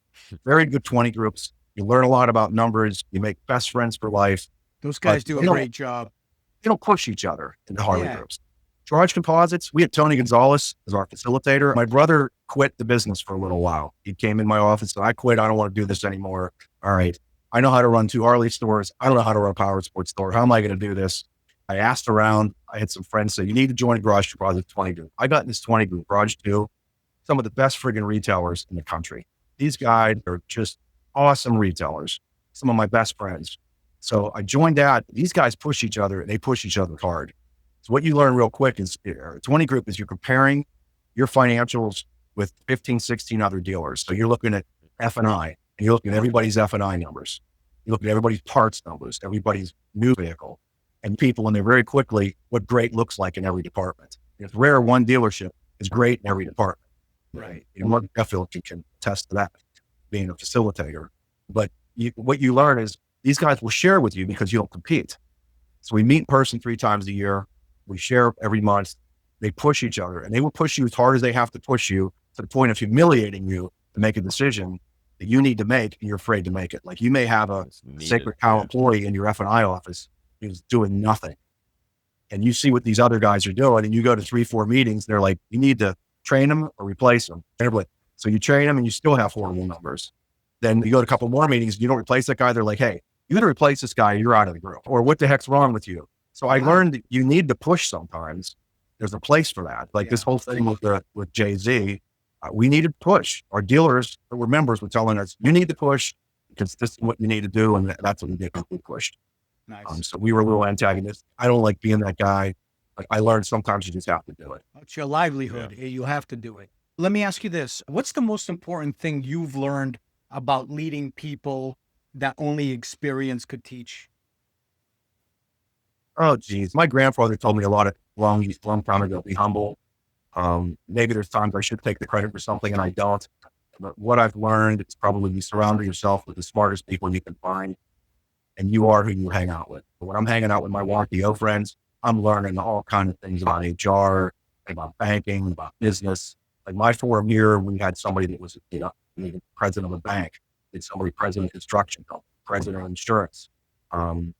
S1: very good 20 groups. You learn a lot about numbers. You make best friends for life.
S4: Those guys do a great job.
S1: They don't push each other in the Harley groups. Garage Composites, we had Tony Gonzalez as our facilitator. My brother quit the business for a little while. He came in my office and I quit. I don't want to do this anymore. All right. I know how to run 2 Harley stores. I don't know how to run a power sports store. How am I going to do this? I asked around. I had some friends say, you need to join a Garage Composites 20 group. I got in this 20 group, Garage 2, some of the best friggin' retailers in the country. These guys are just awesome retailers, some of my best friends. So I joined that. These guys push each other and they push each other hard. So what you learn real quick is 20 group is you're comparing your financials with 15, 16 other dealers. So you're looking at F&I and you're looking at everybody's F&I numbers. You look at everybody's parts numbers, everybody's new vehicle. And people in there very quickly what great looks like in every department. It's rare one dealership is great in every department.
S4: Right.
S1: You know, Mark Sheffield can attest to that, being a facilitator. But what you learn is these guys will share with you because you don't compete. So we meet in person 3 times a year. We share every month. They push each other and they will push you as hard as they have to push you to the point of humiliating you to make a decision that you need to make and you're afraid to make it. Like you may have a sacred cow employee in your F&I office who's doing nothing. And you see what these other guys are doing and you go to 3-4 meetings, they're like, you need to train them or replace them. So you train them and you still have horrible numbers. Then you go to a couple more meetings, you don't replace that guy. They're like, hey, you got to replace this guy. You're out of the group. Or what the heck's wrong with you? So I learned that you need to push sometimes. There's a place for that. Like this whole thing with Jay-Z, we needed to push. Our dealers that were members were telling us, you need to push because this is what you need to do. And that's what we did. We pushed.
S4: Nice.
S1: So we were a little antagonists. I don't like being that guy. Like I learned sometimes you just have to do it.
S4: It's your livelihood. Yeah. You have to do it. Let me ask you this. What's the most important thing you've learned about leading people that only experience could teach?
S1: Oh, geez. My grandfather told me a lot of long time ago, be humble. Maybe there's times I should take the credit for something and I don't. But what I've learned is probably you surround yourself with the smartest people you can find, and you are who you hang out with. When I'm hanging out with my YPO friends, I'm learning all kinds of things about HR, about banking, about business. Like my forum here, we had somebody that was, president of a bank, and somebody president of construction company, president of insurance. Um,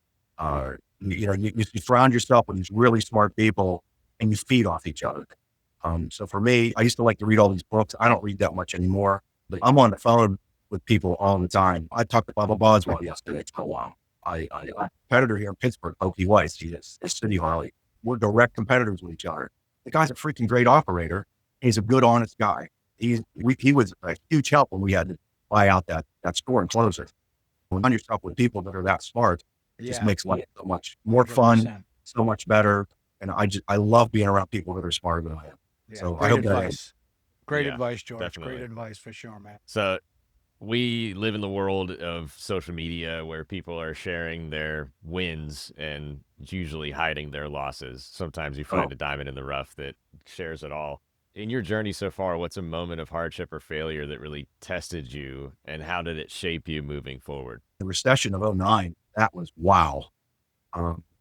S1: you surround yourself with these really smart people, and you feed off each other. So for me, I used to like to read all these books. I don't read that much anymore, but I'm on the phone with people all the time. I talked to Bubba Boswell yesterday for a while. A competitor here in Pittsburgh, Pokey Weiss, he's a city Harley. We're direct competitors with each other. The guy's a freaking great operator. He's a good, honest guy. He was a huge help when we had to buy out that store and close it. When you find yourself with people that are that smart, it just makes life so much more fun,
S4: 100%.
S1: so much better. And I love being around people that are smarter than I am.
S4: Yeah,
S1: So
S4: great
S1: I hope
S4: advice. Great
S3: Yeah,
S4: advice, George.
S3: definitely.
S4: Great advice for sure, man.
S3: So we live in the world of social media where people are sharing their wins and usually hiding their losses. Sometimes you find a diamond in the rough that shares it all. In your journey so far, what's a moment of hardship or failure that really tested you, and how did it shape you moving forward?
S1: the recession of '09, that was wow.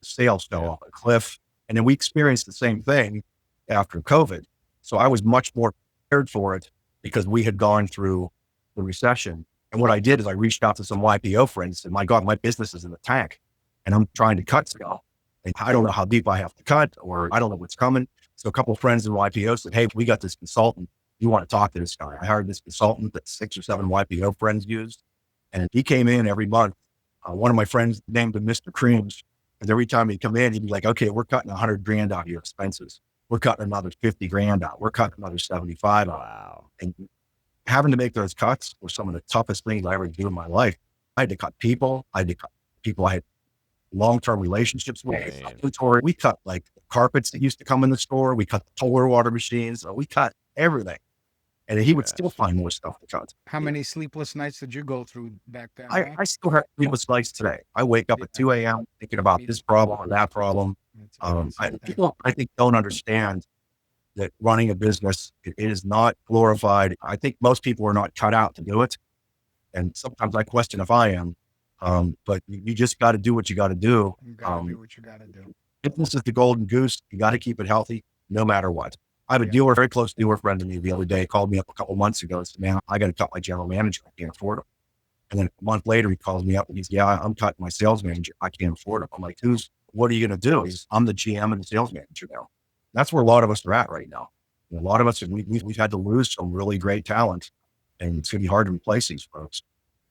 S1: Sales fell
S3: Yeah.
S1: off a cliff. And then we experienced the same thing after COVID. So I was much more prepared for it because we had gone through the recession. And what I did is I reached out to some YPO friends and said, my God, my business is in the tank and I'm trying to cut still. And I don't know how deep I have to cut, or I don't know what's coming. So a couple of friends in YPO said, hey, we got this consultant. You want to talk to this guy? I hired this consultant that 6 or 7 YPO friends used. And he came in every month. One of my friends named him Mr. Creams. And every time he'd come in, he'd be like, okay, we're cutting 100 grand out of your expenses. We're cutting another 50 grand out. We're cutting another 75 out.
S3: Wow.
S1: And having to make those cuts were some of the toughest things I ever do in my life. I had to cut people. I had to cut people I had long-term relationships with. We cut like carpets that used to come in the store. We cut the toilet water machines. We cut everything. And he would still find more stuff to cut.
S4: How many sleepless nights did you go through back then?
S1: I still have sleepless nights today. I wake up at 2 a.m. thinking about this problem or that problem. People, I think, don't understand that running a business, it is not glorified. I think most people are not cut out to do it. And sometimes I question if I am. But you just got to do what you got to do.
S4: You gotta do what you gotta do.
S1: Business is the golden goose. You got to keep it healthy no matter what. I have a dealer, very close dealer friend of me the other day, called me up a couple months ago and said, man, I got to cut my general manager. I can't afford him. And then a month later, he calls me up and he's, yeah, I'm cutting my sales manager. I can't afford him. I'm like, what are you going to do? He's, I'm the GM and the sales manager now. That's where a lot of us are at right now. And a lot of us, we've had to lose some really great talent, and it's going to be hard to replace these folks.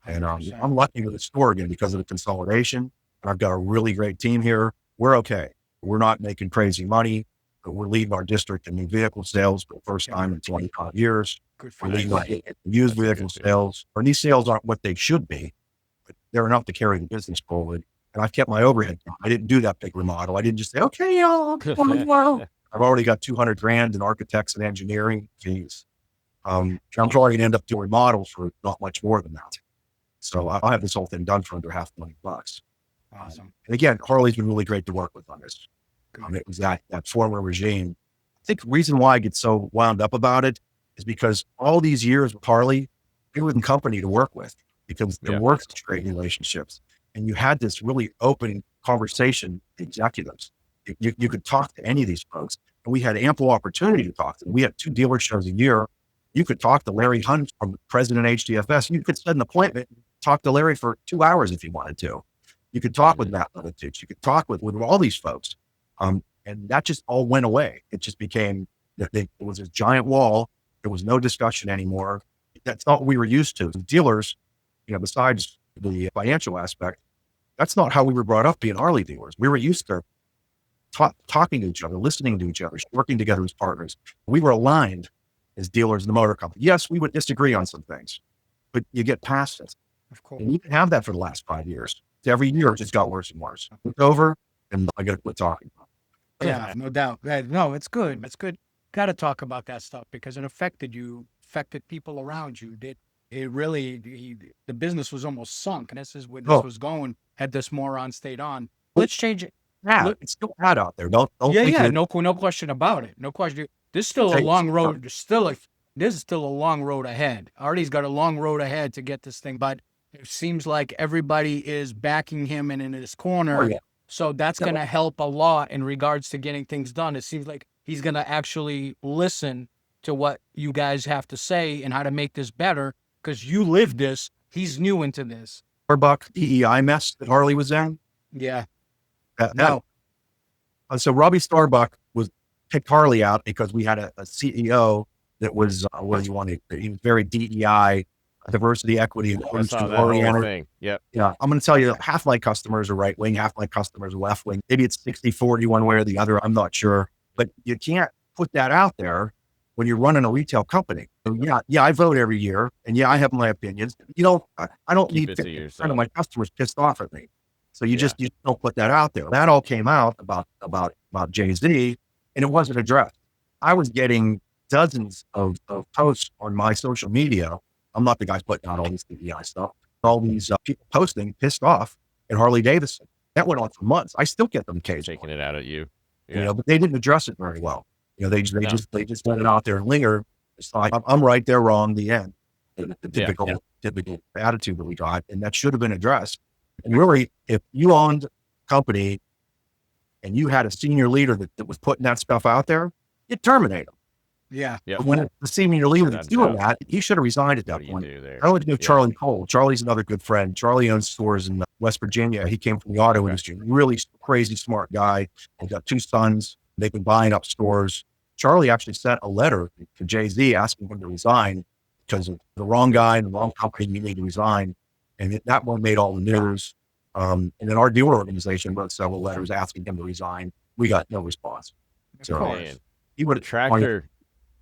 S1: And I'm lucky with the store again because of the consolidation. And I've got a really great team here. We're okay. We're not making crazy money, but we're leading our district in new vehicle sales for the first time in 25 years.
S4: Good for
S1: We're
S4: you.
S1: leading used vehicle sales. And these sales aren't what they should be, but they're enough to carry the business forward. And I've kept my overhead down. I didn't do that big remodel. I didn't just say, okay, y'all, I've already got 200 grand in architects and engineering fees. I'm probably going to end up doing remodels for not much more than that. So I'll have this whole thing done for under $500,000.
S4: Awesome.
S1: And again, Harley's been really great to work with on this. It was that former regime. I think the reason why I get so wound up about it is because all these years with Harley, it was a company to work with because there were such great relationships. And you had this really open conversation with executives. You could talk to any of these folks. And we had ample opportunity to talk to them. We had 2 dealer shows a year. You could talk to Larry Hunt from President HDFS. You could set an appointment, talk to Larry for 2 hours if you wanted to. You could talk with Matt Levitt. You could talk with all these folks. And that just all went away. It just became, it was a giant wall. There was no discussion anymore. That's not what we were used to. Dealers, besides the financial aspect, that's not how we were brought up being Harley dealers. We were used to talking to each other, listening to each other, working together as partners. We were aligned as dealers in the motor company. Yes, we would disagree on some things, but you get past it.
S4: Of course.
S1: And you can have that for the last 5 years. Every year it just got worse and worse. It's over, and I got to quit talking.
S4: Yeah, no doubt. No, it's good. It's good. Got to talk about that stuff because it affected you, affected people around you. It really, the business was almost sunk. And this is where this was going had this moron stayed on. Let's change it.
S1: bad.
S4: Look-
S1: It's still bad out there. Don't
S4: Yeah,
S1: think
S4: yeah,
S1: that-
S4: no question about it. No question. There's still a
S1: Take-
S4: long road. There's still a long road ahead. Artie's got a long road ahead to get this thing, but it seems like everybody is backing him and in his corner.
S1: Oh, yeah.
S4: So that's
S1: Yeah.
S4: going to help a lot in regards to getting things done. It seems like he's going to actually listen to what you guys have to say and how to make this better, because you live this. He's new into this.
S1: Starbuck DEI mess that Harley was in.
S4: Yeah.
S1: No. So Robbie Starbuck picked Harley out because we had a CEO that was he was very DEI, diversity, equity, and
S3: I
S1: inclusion
S3: saw that whole
S1: oriented.
S3: thing. Yep.
S1: Yeah, I'm going to tell you, half my customers are right wing, half my customers are left wing. Maybe it's 60-40 one way or the other. I'm not sure, but you can't put that out there when you're running a retail company. So yeah, I vote every year, and yeah, I have my opinions. I don't
S3: Keep
S1: need
S3: it to
S1: 50%
S3: yourself.
S1: of my customers pissed off at me. So you just don't put that out there. That all came out about Jay-Z, and it wasn't addressed. I was getting dozens of posts on my social media. I'm not the guy putting out all this DEI stuff. All these people posting pissed off at Harley-Davidson. That went on for months. I still get them occasionally,
S3: Taking it out at you.
S1: but they didn't address it very well. They just let it out there and linger. It's like, I'm right, they're wrong, the end. The typical attitude that we got, and that should have been addressed. And really, if you owned a company and you had a senior leader that was putting that stuff out there, you'd terminate him.
S4: Yeah.
S3: Yep.
S1: But when the senior leader that's doing that, he should have resigned at
S3: What
S1: that
S3: do you
S1: point.
S3: do there?
S1: I only know Charlie Cole. Charlie's another good friend. Charlie owns stores in West Virginia. He came from the auto industry. Really crazy smart guy. He's got 2 sons. They've been buying up stores. Charlie actually sent a letter to Jay-Z asking him to resign because of the wrong guy and the wrong company. You need to resign. And that one made all the news. And then our dealer organization wrote several letters asking him to resign. We got no response. So
S3: Man.
S1: he would have
S3: Tractor,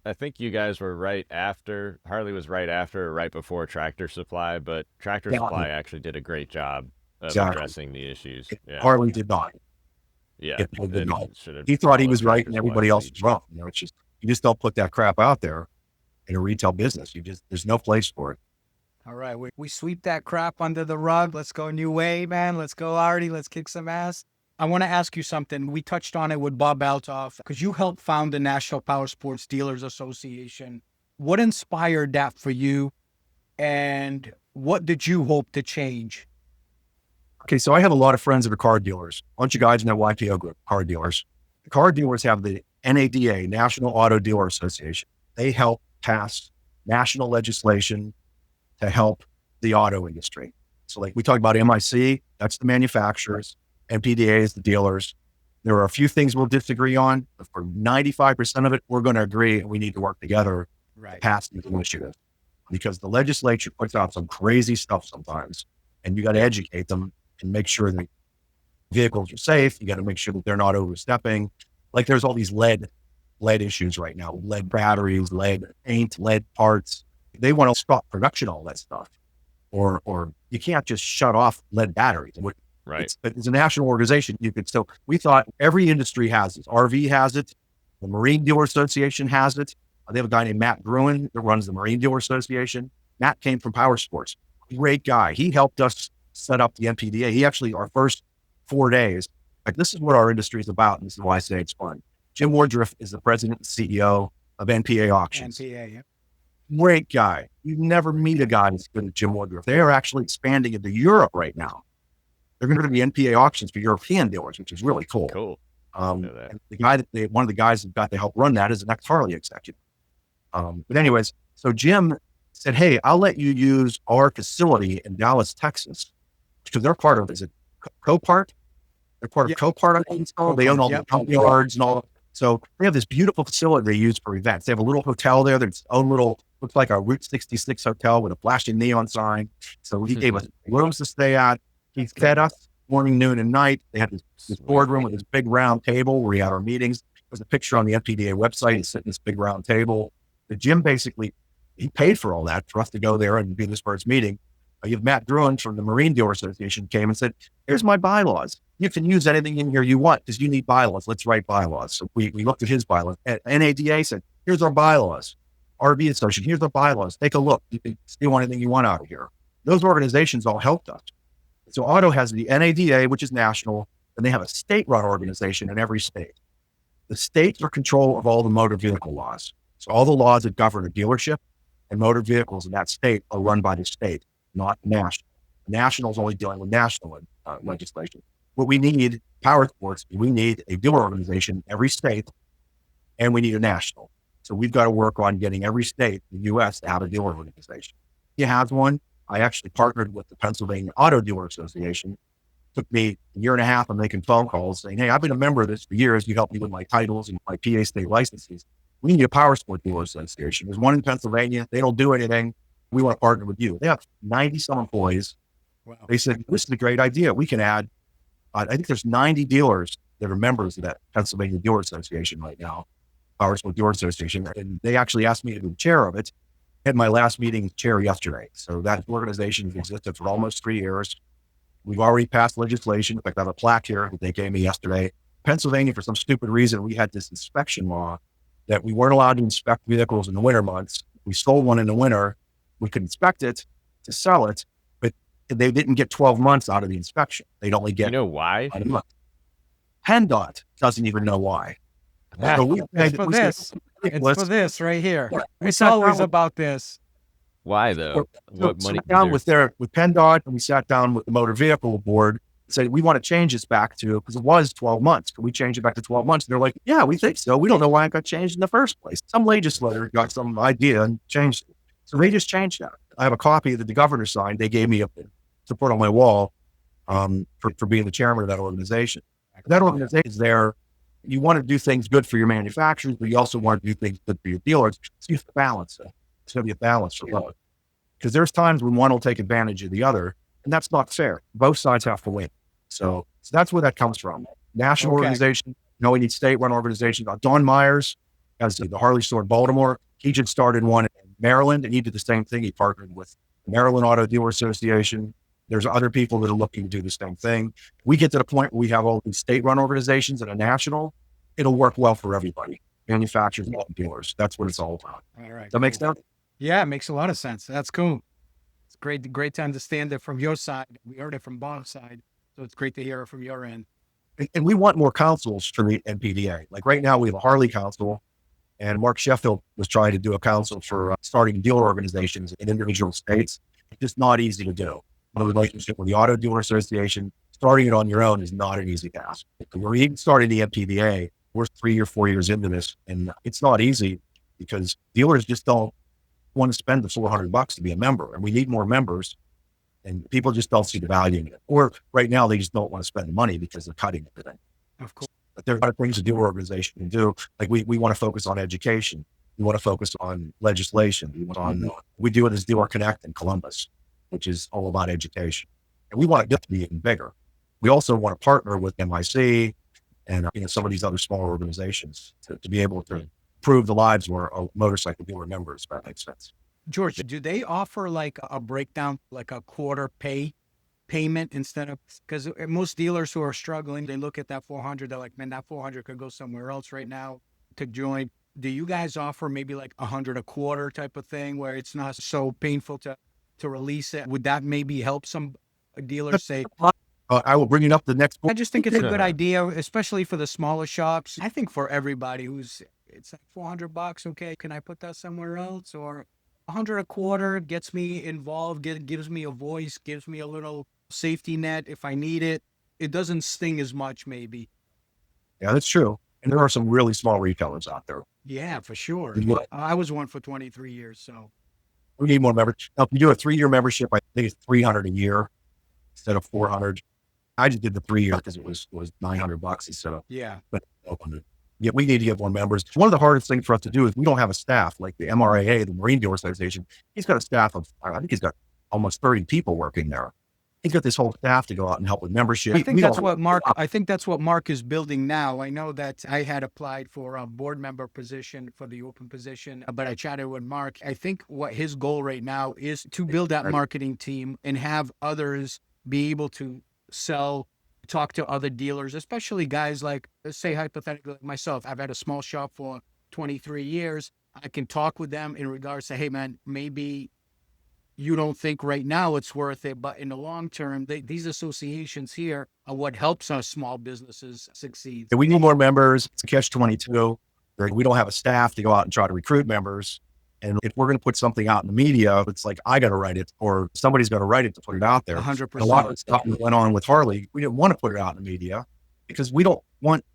S3: I think you guys were right after, Harley was right after or right before Tractor Supply, but Tractor Supply actually did a great job of addressing the issues. Yeah.
S1: Harley did not.
S3: Yeah.
S1: It did not.
S3: Should've
S1: He thought he
S3: followed
S1: was right
S3: Tractor
S1: and
S3: Supply's
S1: everybody else
S3: lead.
S1: was wrong. It's just, you just don't put that crap out there in a retail business. There's no place for it.
S4: All right. We sweep that crap under the rug. Let's go a new way, man. Let's go, Artie. Let's kick some ass. I want to ask you something. We touched on it with Bob Altoff because you helped found the National Power Sports Dealers Association. What inspired that for you? And what did you hope to change?
S1: Okay, so I have a lot of friends that are car dealers. A bunch of guys in that YPO group, car dealers. The car dealers have the NADA, National Auto Dealer Association. They help pass national legislation to help the auto industry. So like we talk about MIC, that's the manufacturers. NPDA is the dealers. There are a few things we'll disagree on, but for 95% of it, we're going to agree and we need to work together to pass these initiatives. Because the legislature puts out some crazy stuff sometimes, and you got to educate them and make sure that vehicles are safe. You got to make sure that they're not overstepping. Like there's all these lead issues right now, lead batteries, lead paint, lead parts. They want to stop production, all that stuff. Or you can't just shut off lead batteries.
S3: Right.
S1: It's a national organization. So we thought every industry has it. RV has it. The Marine Dealer Association has it. They have a guy named Matt Gruen that runs the Marine Dealer Association. Matt came from Power Sports. Great guy. He helped us set up the NPDA. He actually, our first 4 days, like this is what our industry is about. And this is why I say it's fun. Jim Woodruff is the president and CEO of NPA Auctions.
S4: NPA, yeah.
S1: Great guy. You never meet a guy as good as Jim Woodruff. They are actually expanding into Europe right now. They're going to be NPA auctions for European dealers, which is really cool.
S3: Cool.
S1: And the guy one of the guys that got to help run that is an ex-Harley executive. But anyways, so Jim said, "Hey, I'll let you use our facility in Dallas, Texas, because they're part of, is it Copart? They're part of Copart, I think it's called. They own all the pump yards and all. So they have this beautiful facility they use for events. They have a little hotel there that's its own little, looks like a Route 66 hotel with a flashing neon sign. So he gave us rooms to stay at. He fed us morning, noon, and night. They had this boardroom with this big round table where we had our meetings. There's a picture on the NPDA website. He's sitting at this big round table. The gym basically, he paid for all that for us to go there and be this first meeting. You have Matt Gruen from the Marine Dealer Association came and said, "Here's my bylaws. You can use anything in here you want because you need bylaws. Let's write bylaws." So we looked at his bylaws. And NADA said, "Here's our bylaws." RV Association, "Here's our bylaws. Take a look. You can steal anything you want out of here." Those organizations all helped us. So auto has the NADA, which is national, and they have a state-run organization in every state. The states are control of all the motor vehicle laws. So all the laws that govern a dealership and motor vehicles in that state are run by the state, not national. National is only dealing with national legislation. What we need, power sports, we need a dealer organization in every state, and we need a national. So we've got to work on getting every state in the U.S. to have a dealer organization. He has one. I actually partnered with the Pennsylvania Auto Dealer Association. Took me a year and a half of making phone calls saying, hey, I've been a member of this for years. You helped me with my titles and my PA state licenses. We need a power sport dealer association. There's one in Pennsylvania. They don't do anything. We want to partner with you. They have 90 some employees.
S4: Wow.
S1: They said, this is a great idea. We can add, I think there's 90 dealers that are members of that Pennsylvania Dealer Association right now, Power Sport Dealer Association. And they actually asked me to be chair of it. I had my last meeting chair yesterday. So that organization has existed for almost 3 years. We've already passed legislation. In fact, I have a plaque here that they gave me yesterday. Pennsylvania, for some stupid reason, we had this inspection law that we weren't allowed to inspect vehicles in the winter months. We sold one in the winter. We could inspect it to sell it, but they didn't get 12 months out of the inspection. They'd only get.
S3: You know why?
S1: A month. PennDOT doesn't even know why. So
S4: It's for this. It's for this right here. It's always about this.
S3: Why though? What money?
S1: Sat down with PennDOT, and we sat down with the Motor Vehicle Board and said, we want to change this back to, because it was 12 months. Can we change it back to 12 months? And they're like, yeah, we think so. We don't know why it got changed in the first place. Some legislator got some idea and changed it. So they just changed that. I have a copy that the governor signed. They gave me to put on my wall for being the chairman of that organization. That organization is there. You want to do things good for your manufacturers, but you also want to do things good for your dealers. So you have to balance it. It's going to be a balance for both. Because there's times when one will take advantage of the other, and that's not fair. Both sides have to win. So that's where that comes from. National organization, we need state-run organizations. Don Myers has the Harley store in Baltimore. He just started one in Maryland, and he did the same thing. He partnered with the Maryland Auto Dealer Association. There's other people that are looking to do the same thing. We get to the point where we have all these state-run organizations and a national, it'll work well for everybody. Manufacturers and dealers. That's what it's all about.
S4: All right.
S1: That makes sense?
S4: Yeah, it makes a lot of sense. That's cool. It's great to understand it from your side. We heard it from Bob's side, so it's great to hear it from your end.
S1: And we want more councils for the NPDA. Like right now, we have a Harley Council, and Mark Sheffield was trying to do a council for starting dealer organizations in individual states. It's just not easy to do. The relationship with the Auto Dealer Association, starting it on your own is not an easy task. We're even starting the NPDA. We're 3 or 4 years into this, and it's not easy because dealers just don't want to spend the $400 to be a member, and we need more members, and people just don't see the value in it. Or right now, they just don't want to spend the money because they're cutting everything.
S4: Of course.
S1: But there are other things a dealer organization can do. Like we want to focus on education. We want to focus on legislation. We do it as Dealer Connect in Columbus, which is all about education. And we want it to be even bigger. We also want to partner with MIC and some of these other smaller organizations to be able to improve the lives of our motorcycle dealer members, if that makes sense.
S4: George, do they offer like a breakdown, like a quarter payment instead of, because most dealers who are struggling, they look at that 400, they're like, man, that 400 could go somewhere else right now to join. Do you guys offer maybe like 100 a quarter type of thing where it's not so painful to release it? Would that maybe help some dealers say,
S1: I will bring it up the next point.
S4: I just think it's a good idea, especially for the smaller shops. I think for everybody it's like $400. Okay, can I put that somewhere else? Or 100 a quarter gets me involved, gives me a voice, gives me a little safety net if I need it. It doesn't sting as much, maybe.
S1: Yeah, that's true. And there are some really small retailers out there.
S4: Yeah, for sure. I was one for 23 years, so.
S1: We need more members. Now, if you do a 3-year membership, I think it's $300 a year instead of $400. I just did the 3 year because it was $900 instead of $1,200. Yeah, we need to get more members. One of the hardest things for us to do is we don't have a staff like the MRAA, the Marine Dealer Association. He's got a staff of, I think he's got almost 30 people working there. He's got this whole staff to go out and help with membership.
S4: I think that's what Mark is building now. I know that I had applied for a board member position for the open position, but I chatted with Mark. I think what his goal right now is to build that marketing team and have others be able to talk to other dealers, especially guys like, let's say hypothetically like myself. I've had a small shop for 23 years. I can talk with them in regards to, hey man, maybe you don't think right now it's worth it, but in the long term, these associations here are what helps our small businesses succeed.
S1: And we need more members. It's a catch-22. We don't have a staff to go out and try to recruit members. And if we're going to put something out in the media, it's like, I got to write it, or somebody's got to write it to put it out there.
S4: 100%.
S1: And a lot of the stuff that went on with Harley, we didn't want to put it out in the media because we don't want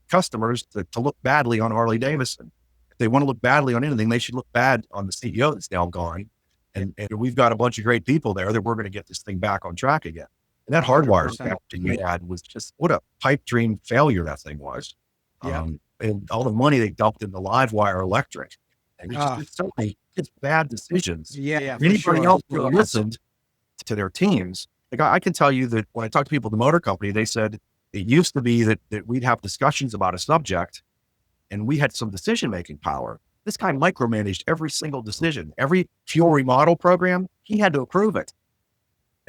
S1: customers to look badly on Harley-Davidson. If they want to look badly on anything, they should look bad on the CEO that's now gone. And we've got a bunch of great people there that we're going to get this thing back on track again. And that hardwire captain we had was just, what a pipe dream failure that thing was.
S4: Yeah.
S1: And all the money they dumped in the live wire electric. And it's so many bad decisions.
S4: Yeah.
S1: Anybody else who listened to their teams, like I can tell you that when I talk to people at the motor company, they said it used to be that we'd have discussions about a subject and we had some decision-making power. This guy micromanaged every single decision, every fuel remodel program. He had to approve it.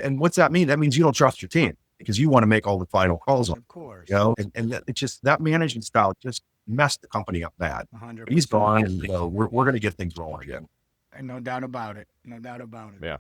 S1: And what's that mean? That means you don't trust your team because you want to make all the final calls on.
S4: Of course.
S1: You know, and it just, that management style just messed the company up bad.
S4: 100%.
S1: He's gone, and we're going to get things rolling again.
S4: And no doubt about it. No doubt about it.
S3: Yeah.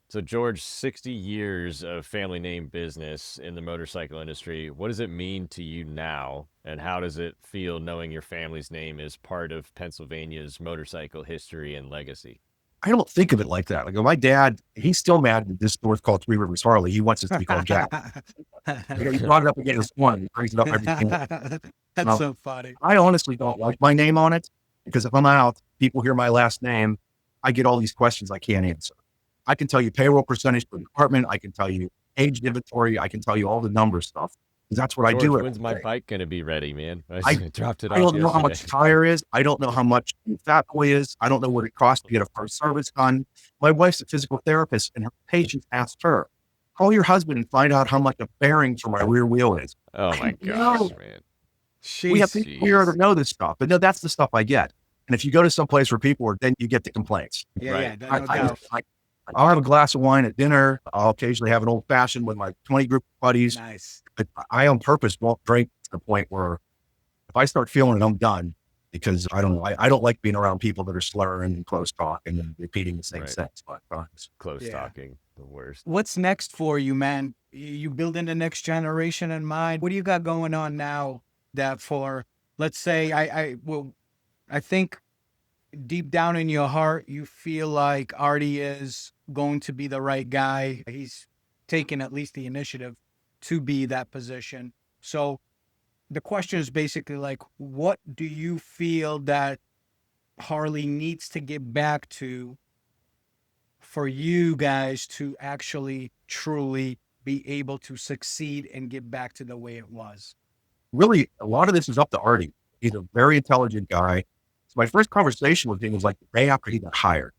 S3: So George, 60 years of family name business in the motorcycle industry. What does it mean to you now? And how does it feel knowing your family's name is part of Pennsylvania's motorcycle history and legacy?
S1: I don't think of it like that. Like my dad, he's still mad that this store's called Three Rivers Harley. He wants us to be called Gatto. He brought it up again this morning. He brings it up every time.
S4: That's so funny.
S1: I honestly don't like my name on it because if I'm out, people hear my last name, I get all these questions I can't answer. I can tell you payroll percentage per department. I can tell you aged inventory. I can tell you all the number stuff. Because that's what
S3: George,
S1: I do.
S3: When's my bike going to be ready, man?
S1: I
S3: dropped it off
S1: I don't know how
S3: yesterday.
S1: much tire is. I don't know how much fat boy is. I don't know what it costs to get a first service done. My wife's a physical therapist and her patients asked her, call your husband and find out how much a bearing for my rear wheel is.
S3: Oh my gosh, man.
S1: We have people here that know this stuff, but no, that's the stuff I get. And if you go to some place where people are, then you get the complaints.
S3: Right.
S4: No doubt.
S1: I'll have a glass of wine at dinner. I'll occasionally have an old fashioned with my 20 group of buddies.
S4: Nice.
S1: But I on purpose won't drink to the point where if I start feeling it, I'm done because I don't know. I don't like being around people that are slurring and close talking and repeating the same sentence 5 times.
S3: Close talking, the worst.
S4: What's next for you, man? You building the next generation in mind? What do you got going on now that for, let's say, I think deep down in your heart, you feel like Artie is going to be the right guy. He's taken at least the initiative to be that position. So the question is basically like, what do you feel that Harley needs to get back to for you guys to actually truly be able to succeed and get back to the way it was?
S1: Really, a lot of this is up to Artie. He's a very intelligent guy. So my first conversation with him was like the day after he got hired.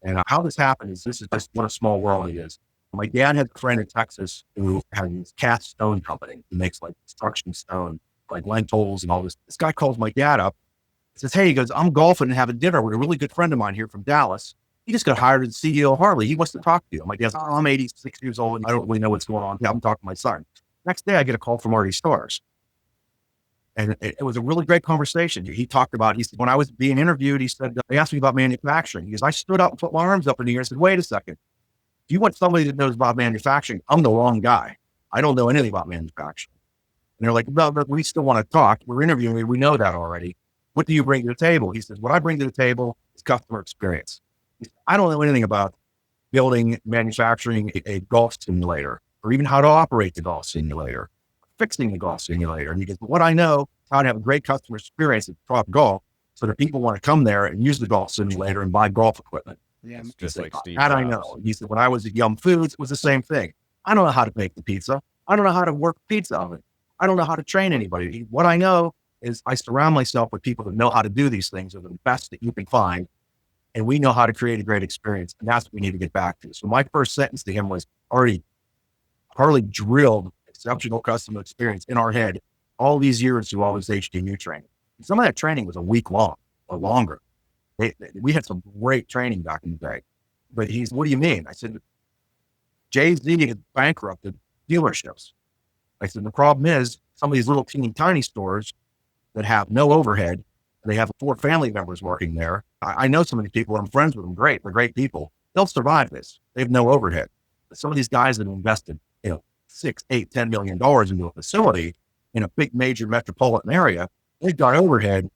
S1: And how this happened is this is just what a small world it is. My dad had a friend in Texas who had this cast stone company. He makes like construction stone, like lentils and all this. This guy calls my dad up, says, hey, he goes, I'm golfing and having dinner with a really good friend of mine here from Dallas. He just got hired as CEO of Harley. He wants to talk to you. My dad's, I'm 86 years old and I don't really know what's going on. Yeah, I'm talking to my son. Next day, I get a call from Artie Stars. And it was a really great conversation. He talked about, he said, when I was being interviewed, he said, they asked me about manufacturing. He goes, I stood up and put my arms up in the air and said, wait a second. If you want somebody that knows about manufacturing, I'm the wrong guy. I don't know anything about manufacturing. And they're like, no, but we still want to talk. We're interviewing you. We know that already. What do you bring to the table? He says, what I bring to the table is customer experience. He said, I don't know anything about building, manufacturing a golf simulator or even how to operate the golf simulator. Fixing the golf simulator. And he goes, what I know is how to have a great customer experience at Trop Golf so that people want to come there and use the golf simulator and buy golf equipment.
S4: Yeah.
S3: It's just like Steve
S1: That I
S3: Jobs.
S1: know. He said, when I was at Yum Foods, it was the same thing. I don't know how to make the pizza. I don't know how to work a pizza oven. I don't know how to train anybody. What I know is I surround myself with people that know how to do these things are the best that you can find. And we know how to create a great experience. And that's what we need to get back to. So my first sentence to him was, Harley drilled exceptional customer experience in our head all these years through all this HDMU training. And some of that training was a week long or longer. We had some great training back in the day. But he's, what do you mean? I said, Jay-Z had bankrupted dealerships. I said, the problem is some of these little teeny tiny stores that have no overhead, they have 4 family members working there. I know some of these people, I'm friends with them, great. They're great people. they'll survive this. They have no overhead. But some of these guys that invested, $6, $8, $10 million into a facility in a big major metropolitan area, they've got overhead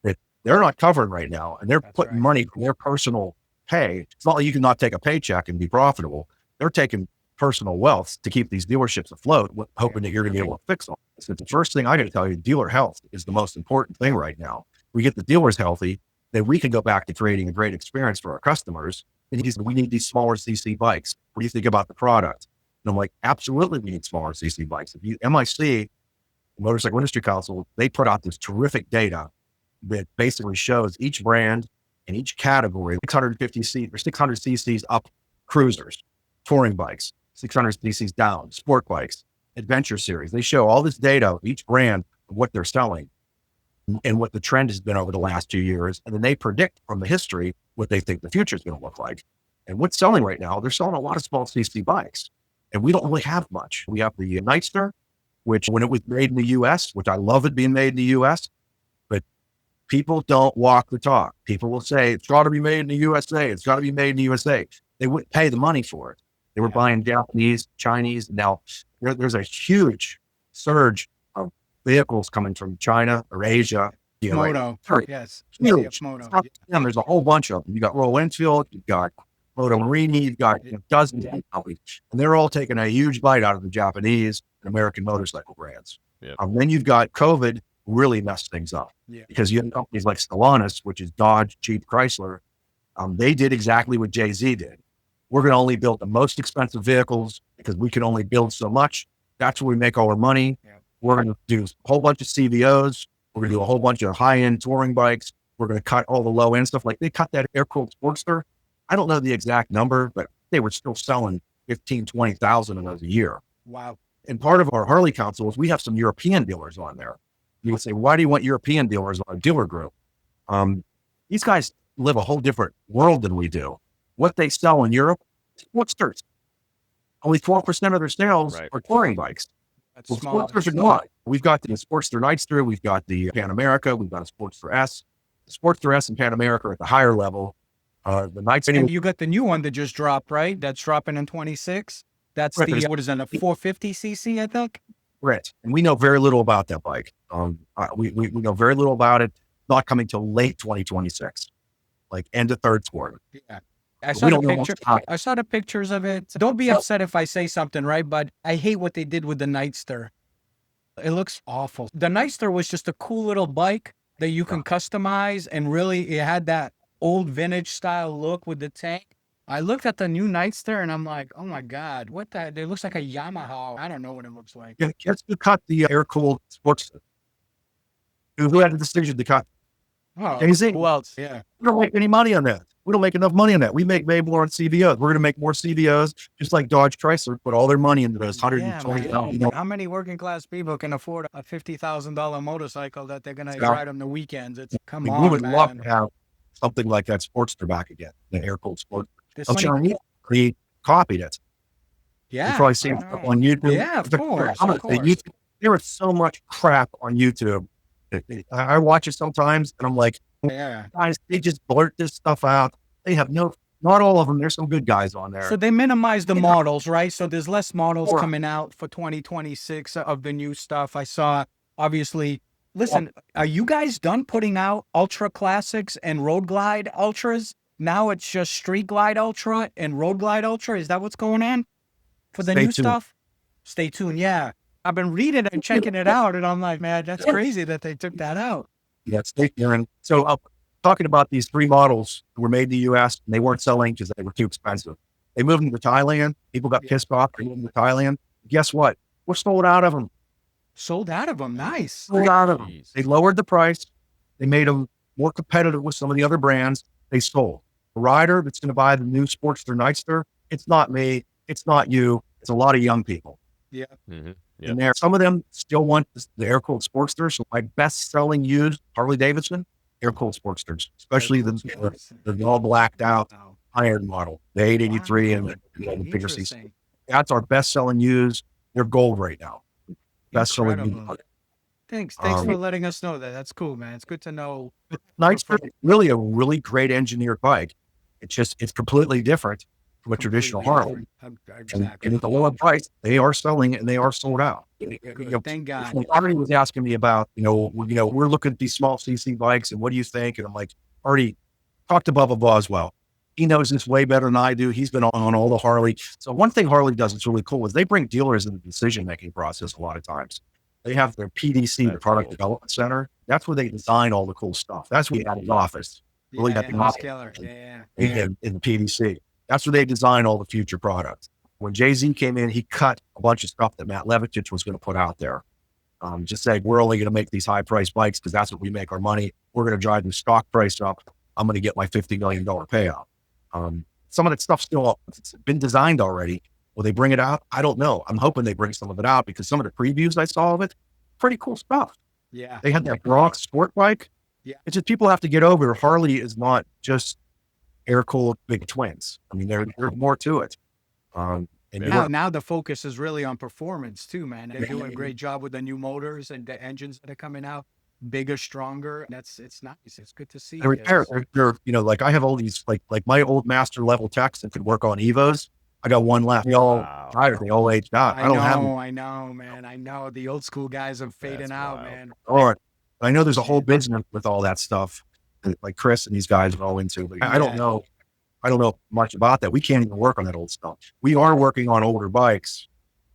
S1: that they're not covering right now. And they're putting money from their personal pay. It's not like you can not take a paycheck and be profitable. They're taking personal wealth to keep these dealerships afloat, hoping that you're going to be able to fix them. So the first thing I got to tell you, dealer health is the most important thing right now. We get the dealers healthy, then we can go back to creating a great experience for our customers. And he said, we need these smaller CC bikes. What do you think about the product? And I'm like, absolutely, we need smaller CC bikes. If you, MIC, Motorcycle Industry Council, they put out this terrific data that basically shows each brand and each category, 650 cc or 600 cc's up cruisers, touring bikes, 600 cc's down, sport bikes, adventure series. They show all this data of each brand, of what they're selling and what the trend has been over the last 2 years. And then they predict from the history what they think the future is going to look like. And what's selling right now, they're selling a lot of small CC bikes. And we don't really have much. We have the Nightster, which when it was made in the US, which I love it being made in the US, but people don't walk the talk. People will say, it's got to be made in the USA. It's got to be made in the USA. They wouldn't pay the money for it. They were buying Japanese, Chinese. Now there's a huge surge of vehicles coming from China or Asia.
S4: Moto.
S1: Right?
S4: Yes.
S1: Huge.
S4: Moto.
S1: There's a whole bunch of them. You got Royal Enfield, you've got Moto Marini, you've got dozens of companies, and they're all taking a huge bite out of the Japanese and American motorcycle brands.
S3: Yep.
S1: Then you've got COVID really messed things up because you have companies like Stellantis, which is Dodge, Jeep, Chrysler. They did exactly what Jay-Z did. We're going to only build the most expensive vehicles because we can only build so much. That's where we make all our money. Yeah. We're going to do a whole bunch of CVOs. We're going to do a whole bunch of high-end touring bikes. We're going to cut all the low-end stuff. Like they cut that air-cooled Sportster. I don't know the exact number, but they were still selling 15, 20,000 of those a year.
S4: Wow.
S1: And part of our Harley Council is we have some European dealers on there. You would say, why do you want European dealers on a dealer group? These guys live a whole different world than we do. What they sell in Europe, Sportsters. Only 12% of their sales are touring bikes. Well, Sportsters are not. We've got the Sportster Nightster, we've got the Pan America, we've got a Sportster S. The Sportster S and Pan America are at the higher level. The Nightster.
S4: And you got the new one that just dropped, right? That's dropping in 26. That's the, what is that, a 450 cc, I think?
S1: Right. And we know very little about that bike. We know very little about it. Not coming till late 2026, like end of third quarter.
S4: Yeah. I saw the pictures of it. Don't be upset if I say something, right? But I hate what they did with the Nightster. It looks awful. The Nightster was just a cool little bike that you can customize, and really it had that old vintage style look with the tank. I looked at the new Nightster and I'm like, oh my God, what the, it looks like a Yamaha. I don't know what it looks like.
S1: Yeah, guess who cut the air-cooled Sportster? Who had the decision to cut?
S4: Oh,
S1: Jay-Z.
S4: who else? Yeah.
S1: We don't make any money on that. We don't make enough money on that. We make way more on CVOs. We're going to make more CVOs, just like Dodge Chrysler put all their money into those 120,000.
S4: How many working class people can afford a $50,000 motorcycle that they're going to ride on the weekends? It's come on,
S1: we would
S4: man.
S1: love to have something like that Sportster back again, the air-cooled Sportster. Chinese copied it.
S4: Yeah.
S1: You've probably seen stuff on YouTube.
S4: Yeah, of course.
S1: There is so much crap on YouTube. I watch it sometimes and I'm like, guys, they just blurt this stuff out. They have not all of them. There's some good guys on there.
S4: So they minimize the models, right? So there's less models coming out for 2026 of the new stuff. I saw, obviously, listen, are you guys done putting out Ultra Classics and Road Glide Ultras? Now it's just Street Glide Ultra and Road Glide Ultra. Is that what's going on for the new stuff? Stay tuned. Yeah. I've been reading and checking it out, and I'm like, man, that's crazy that they took that out.
S1: Yeah, stay tuned. So talking about these three models that were made in the U.S., and they weren't selling because they were too expensive. They moved them to Thailand. People got pissed off. They moved them to Thailand. Guess what? We're sold out of them.
S4: Sold out of them. Nice.
S1: Sold out of them. They lowered the price. They made them more competitive with some of the other brands. They sold. The rider that's going to buy the new Sportster Nightster, it's not me. It's not you. It's a lot of young people.
S4: Yeah.
S3: Mm-hmm. Yep.
S1: And some of them still want the air-cooled Sportster. So my best-selling used Harley-Davidson, air-cooled Sportsters, especially the all blacked out iron model, the 883 and the bigger CC. That's our best-selling used. They're gold right now. Best-selling used.
S4: Thanks for letting us know that. That's cool, man. It's good to know.
S1: Nightster, really a really great engineered bike. It's completely different from a traditional Harley.
S4: Exactly.
S1: And at the lower price, they are selling and they are sold out.
S4: Good. Thank God.
S1: Artie was asking me about, we're looking at these small CC bikes and what do you think? And I'm like, Artie, talk to Bubba Boswell. He knows this way better than I do. He's been on all the Harley. So one thing Harley does that's really cool is they bring dealers in the decision-making process a lot of times. They have their PDC, the Product Development Center. That's where they design all the cool stuff. That's where they have an office. Really got the office in the PDC. That's where they design all the future products. When Jay-Z came in, he cut a bunch of stuff that Matt Levitich was going to put out there. Just saying, we're only going to make these high-priced bikes because that's what we make our money. We're going to drive the stock price up. I'm going to get my $50 million payout. Some of that stuff it's been designed already. Will they bring it out? I don't know. I'm hoping they bring some of it out because some of the previews I saw of it, pretty cool stuff.
S4: Yeah.
S1: They had that Bronx sport bike.
S4: Yeah.
S1: It's just people have to get over. Harley is not just air-cooled big twins. I mean, there's more to it. And
S4: now the focus is really on performance too, man. They're doing a great job with the new motors and the engines that are coming out, bigger, stronger. It's nice. It's good to see.
S1: They're like I have all these like my old master level techs that could work on Evos. I got one left. They all tired. They all aged out. I
S4: know, man. I know the old school guys are fading out, man.
S1: All right. I know there's a whole business with all that stuff, like Chris and these guys are all into. But I don't know. I don't know much about that. We can't even work on that old stuff. We are working on older bikes.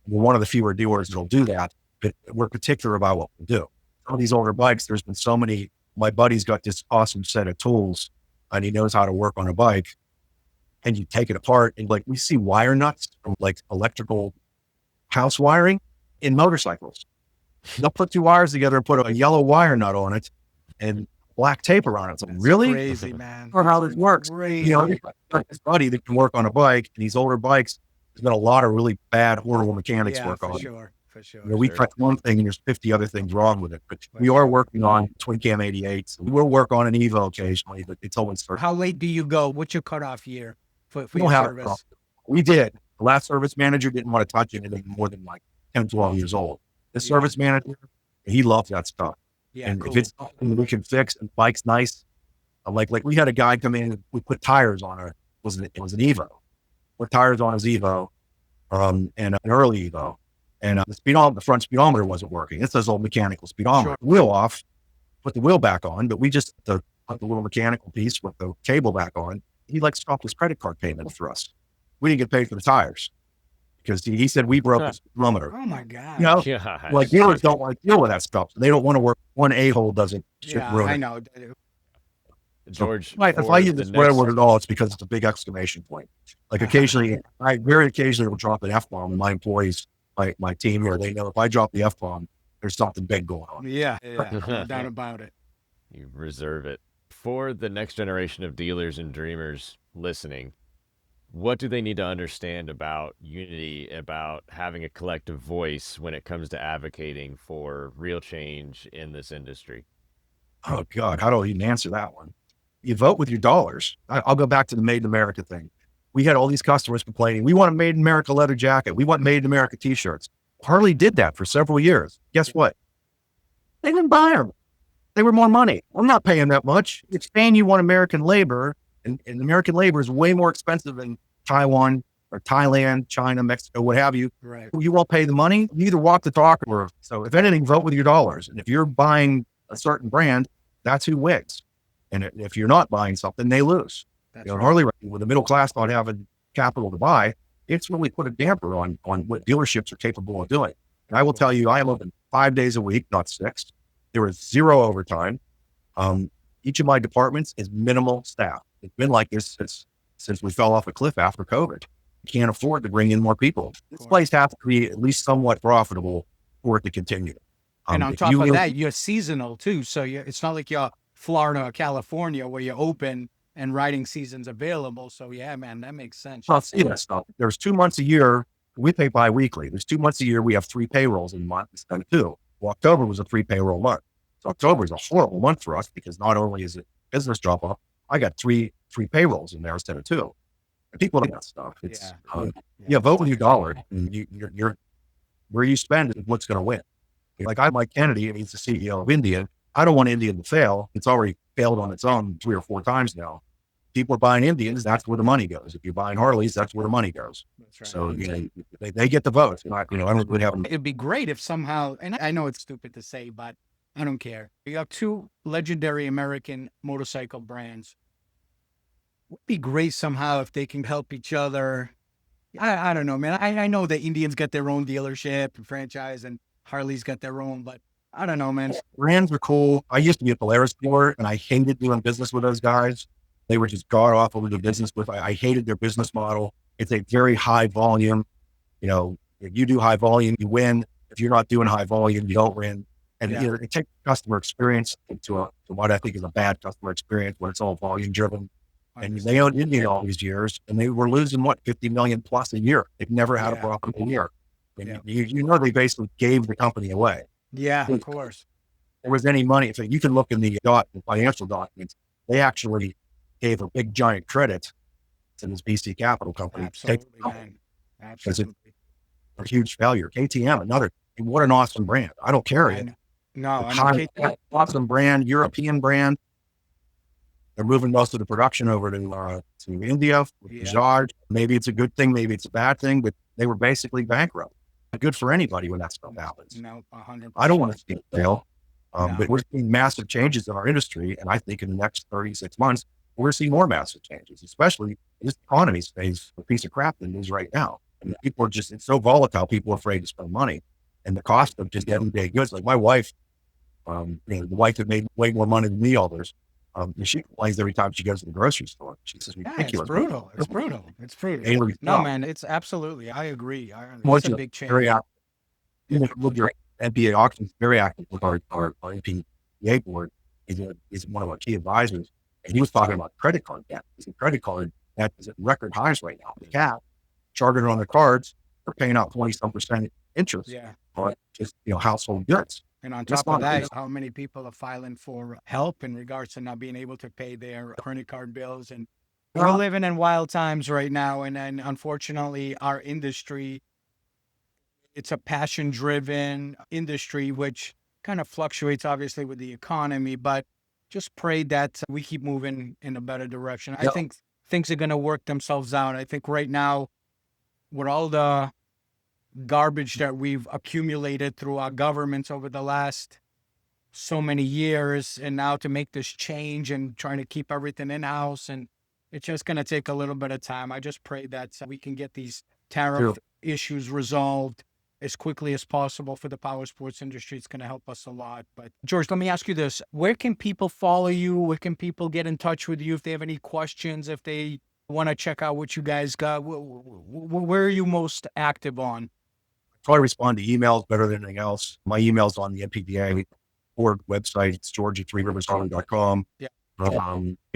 S1: We're one of the fewer dealers that'll do that, but we're particular about what we do. Some of these older bikes, there's been so many. My buddy's got this awesome set of tools and he knows how to work on a bike. And you take it apart and like we see wire nuts from like electrical house wiring in motorcycles. They'll put two wires together and put a yellow wire nut on it and black tape around it. It's like, really?
S4: Crazy, man.
S1: Or how this works.
S4: Crazy.
S1: This buddy that can work on a bike and these older bikes, there's been a lot of really bad, horrible mechanics work on it.
S4: For sure.
S1: We cut one thing and there's 50 other things wrong with it. But we are working on twin cam 88s. We will work on an Evo occasionally, but it's always first.
S4: How late do you go? What's your cutoff year for
S1: we
S4: your
S1: don't
S4: service?
S1: Have we did. The last service manager didn't want to touch anything more than like 10, 12 years old. The service manager, he loved that stuff.
S4: Yeah,
S1: and
S4: cool.
S1: if it's something that we can fix and the bike's nice, like we had a guy come in and we put tires on it was an Evo. Put tires on his Evo, and an early Evo. And the front speedometer wasn't working. It's those old mechanical speedometer.
S4: Sure.
S1: Wheel off, put the wheel back on, but we just put the little mechanical piece with the cable back on. He like stopped his credit card payment for us. We didn't get paid for the tires because he said we broke the speedometer.
S4: Oh my God.
S1: Like dealers don't want to deal with that stuff. They don't want to work. One a-hole doesn't ruin it.
S4: I know.
S3: George,
S1: if I use the swear word at all, it's because it's a big exclamation point. Like occasionally, very occasionally will drop an F-bomb and my employees, my team here, they know if I drop the F-bomb, there's something big going on.
S4: Yeah. No doubt about it.
S3: You reserve it. For the next generation of dealers and dreamers listening, what do they need to understand about unity, about having a collective voice when it comes to advocating for real change in this industry?
S1: Oh God, how do I even answer that one? You vote with your dollars. I'll go back to the Made in America thing. We had all these customers complaining. We want a Made in America leather jacket. We want Made in America t-shirts. Harley did that for several years. Guess what? They didn't buy them. They were more money. I'm not paying that much. It's paying you want American labor, and American labor is way more expensive than Taiwan or Thailand, China, Mexico, what have you.
S4: Right.
S1: You won't pay the money. You either walk the talk or, so if anything, vote with your dollars. And if you're buying a certain brand, that's who wins. And if you're not buying something, they lose. Harley, with the middle class not having capital to buy, it's really put a damper on what dealerships are capable of doing. And I will tell you, I am open 5 days a week, not 6. There is 0 overtime. Each of my departments is minimal staff. It's been like this since we fell off a cliff after COVID. You can't afford to bring in more people. This place has to be at least somewhat profitable for it to continue.
S4: And on top of that, you're seasonal too. So it's not like you're Florida or California where you're open and riding season's available. So yeah, man, that makes sense.
S1: I'll see that stuff. There's 2 months a year. We pay bi-weekly. There's 2 months a year. We have 3 payrolls in a month instead of 2. Well, October was a 3 payroll month. So October is a horrible month for us because not only is it business drop off, I got three payrolls in there instead of 2. And people do that stuff. It's vote with your dollar. And you're where you spend is what's going to win. Like Mike Kennedy, and he's the CEO of Indian. I don't want Indian to fail. It's already failed on its own 3 or 4 times now. people are buying Indians, that's where the money goes. If you're buying Harleys, that's where the money goes.
S4: That's right.
S1: So, they get the votes. I don't really have them.
S4: It'd be great if somehow, and I know it's stupid to say, but I don't care. You have two legendary American motorcycle brands. Would be great somehow if they can help each other. I don't know, man. I know the Indians got their own dealership and franchise, and Harley's got their own, but I don't know, man.
S1: Brands are cool. I used to be a Polaris dealer, and I hated doing business with those guys. They were just god awful to do business with. I hated their business model. It's a very high volume. If you do high volume, you win. If you're not doing high volume, you don't win. And it takes customer experience to what I think is a bad customer experience when it's all volume driven. And they owned Indian all these years, and they were losing 50 million plus a year. They've never had a profitable year. And they basically gave the company away.
S4: Yeah, of course.
S1: If there was any money. So you can look in the financial documents. They actually gave a big giant credit to this BC Capital company.
S4: Absolutely, man. Absolutely.
S1: It's a huge failure. KTM, what an awesome brand. I don't carry it. Awesome brand, European brand. They're moving most of the production over to India with Bajaj. Maybe it's a good thing, maybe it's a bad thing, but they were basically bankrupt. Good for anybody when that stuff happens.
S4: No, 100%.
S1: I don't want to see it fail, but we're seeing massive changes in our industry, and I think in the next 36 months, we're going to see more massive changes, especially this economy stays a piece of crap than it is right now. And people are it's so volatile, people are afraid to spend money. And the cost of just everyday goods, like my wife, the wife that made way more money than me all this, she complains every time she goes to the grocery store. She says, ridiculous.
S4: It's brutal. No, man, it's absolutely, I agree. It's a big change.
S1: Very active. Look, your NBA auctions, very active with our NPA board. Is one of our key advisors. And he was talking about credit card debt. He said credit card debt is at record highs right now. The cap, chartered on the cards, they're paying out 20-some% interest on just, household goods.
S4: And on top of that, how many people are filing for help in regards to not being able to pay their credit card bills? And we're living in wild times right now. And unfortunately, our industry, it's a passion-driven industry, which kind of fluctuates, obviously, with the economy. But just pray that we keep moving in a better direction. I think things are going to work themselves out. I think right now, with all the garbage that we've accumulated through our governments over the last so many years, and now to make this change and trying to keep everything in-house, and it's just going to take a little bit of time. I just pray that we can get these tariff issues resolved as quickly as possible for the power sports industry. It's going to help us a lot. But George, let me ask you this. Where can people follow you? Where can people get in touch with you if they have any questions, if they want to check out what you guys got? Where are you most active on?
S1: Probably respond to emails better than anything else. My email's on the NPDA board website. It's George at threeriversharley.com.
S4: Yeah.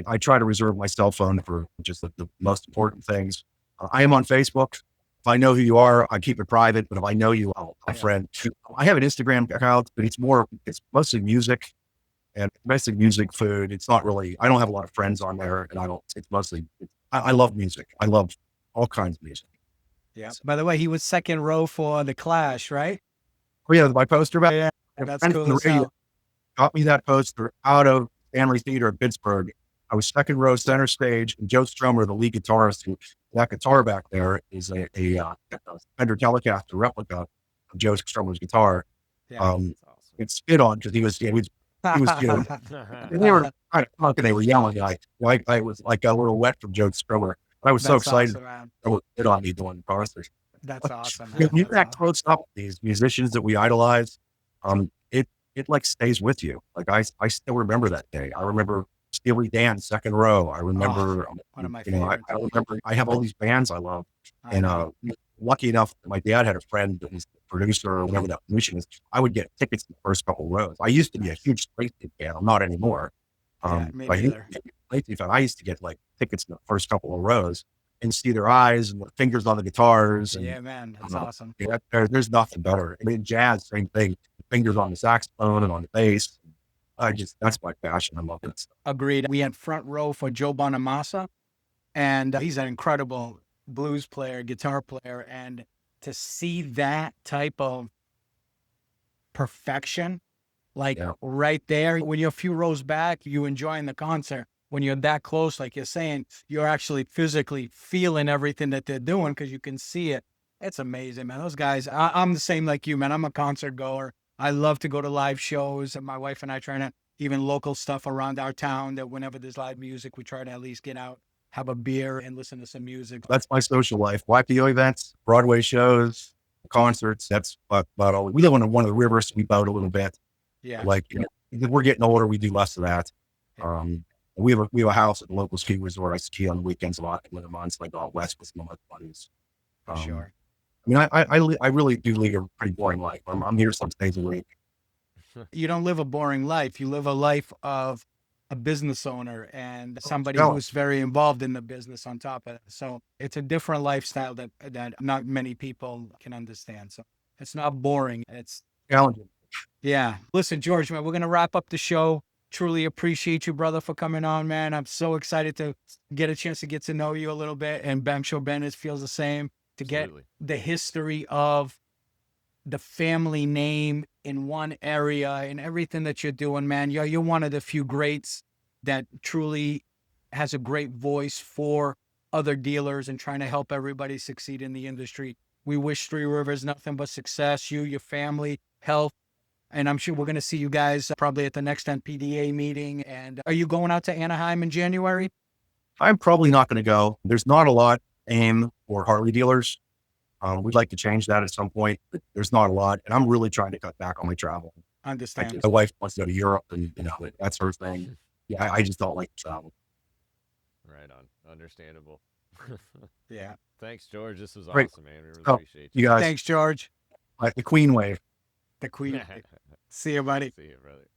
S1: I try to reserve my cell phone for just the most important things. I am on Facebook. If I know who you are, I keep it private, but if I know you, I'll friend. I have an Instagram account, but it's mostly music and basically music, food. It's not really, I don't have a lot of friends on there, and I love music. I love all kinds of music.
S4: Yeah. By the way, he was second row for The Clash, right?
S1: Oh yeah, my poster back.
S4: Yeah, that's cool as hell.
S1: Got me that poster out of Stanley Theater in Pittsburgh. I was second row center stage, and Joe Stromer, the lead guitarist, that guitar back there is a Fender Telecaster replica of Joe Stromer's guitar.
S4: Yeah, awesome.
S1: It's spit on because he was they were kind of punk and they were yelling. I was like a little wet from Joe Stromer. I was so excited.
S4: Awesome,
S1: I was spit on me doing the posters.
S4: That's awesome.
S1: You act close up these musicians that we idolize. It like stays with you. Like I still remember that day. I remember Steely Dan second row. I remember
S4: one of my favorites.
S1: I remember I have all these bands I love. And lucky enough, my dad had a friend that was the producer or whatever that musician is. I would get tickets in the first couple rows. I used to be a huge Springsteen fan. I'm not anymore.
S4: Me neither.
S1: I used to get like tickets in the first couple of rows and see their eyes and the fingers on the guitars. And,
S4: yeah, man, that's awesome.
S1: Yeah, there's nothing better. I mean, jazz, same thing. Fingers on the saxophone and on the bass. That's my passion. I love it.
S4: Agreed. We had front row for Joe Bonamassa, and he's an incredible blues player, guitar player. And to see that type of perfection, right there, when you're a few rows back, you enjoying the concert. when you're that close, like you're saying, you're actually physically feeling everything that they're doing because you can see it. It's amazing, man. Those guys, I'm the same like you, man. I'm a concert goer. I love to go to live shows. And my wife and I try to, even local stuff around our town, that whenever there's live music, we try to at least get out, have a beer and listen to some music.
S1: That's my social life. YPO events, Broadway shows, concerts. That's about all. We live on one of the rivers. We boat a little bit.
S4: Yeah.
S1: Like, we're getting older. We do less of that. We have a house at the local ski resort. I ski on the weekends a lot. In the months, like out west with some of my buddies.
S4: For sure.
S1: I mean, I really do lead a pretty boring life. I'm here some days a week.
S4: You don't live a boring life. You live a life of a business owner and somebody who's very involved in the business on top of it. So it's a different lifestyle that not many people can understand. So it's not boring. It's
S1: challenging.
S4: Yeah. Listen, George, man, we're going to wrap up the show. Truly appreciate you, brother, for coming on, man. I'm so excited to get a chance to get to know you a little bit. And I'm sure Ben feels the same, to
S3: Absolutely.
S4: get the history of the family name in one area and everything that you're doing, man. You're one of the few greats that truly has a great voice for other dealers and trying to help everybody succeed in the industry. We wish Three Rivers nothing but success, you, your family, health. And I'm sure we're going to see you guys probably at the next NPDA meeting. And are you going out to Anaheim in January?
S1: I'm probably not going to go. There's not a lot aim for Harley dealers. We'd like to change that at some point, but there's not a lot. And I'm really trying to cut back on my travel.
S4: Understand.
S1: My wife wants to go to Europe and, that's her thing. Yeah, I just don't like to travel.
S3: Right on. Understandable.
S4: Yeah.
S3: Thanks, George. This was
S1: Great.
S3: awesome, man. We really appreciate you.
S1: You guys.
S4: Thanks, George.
S1: Like the Queen wave.
S4: The Queen. See you, buddy.
S3: See you, brother.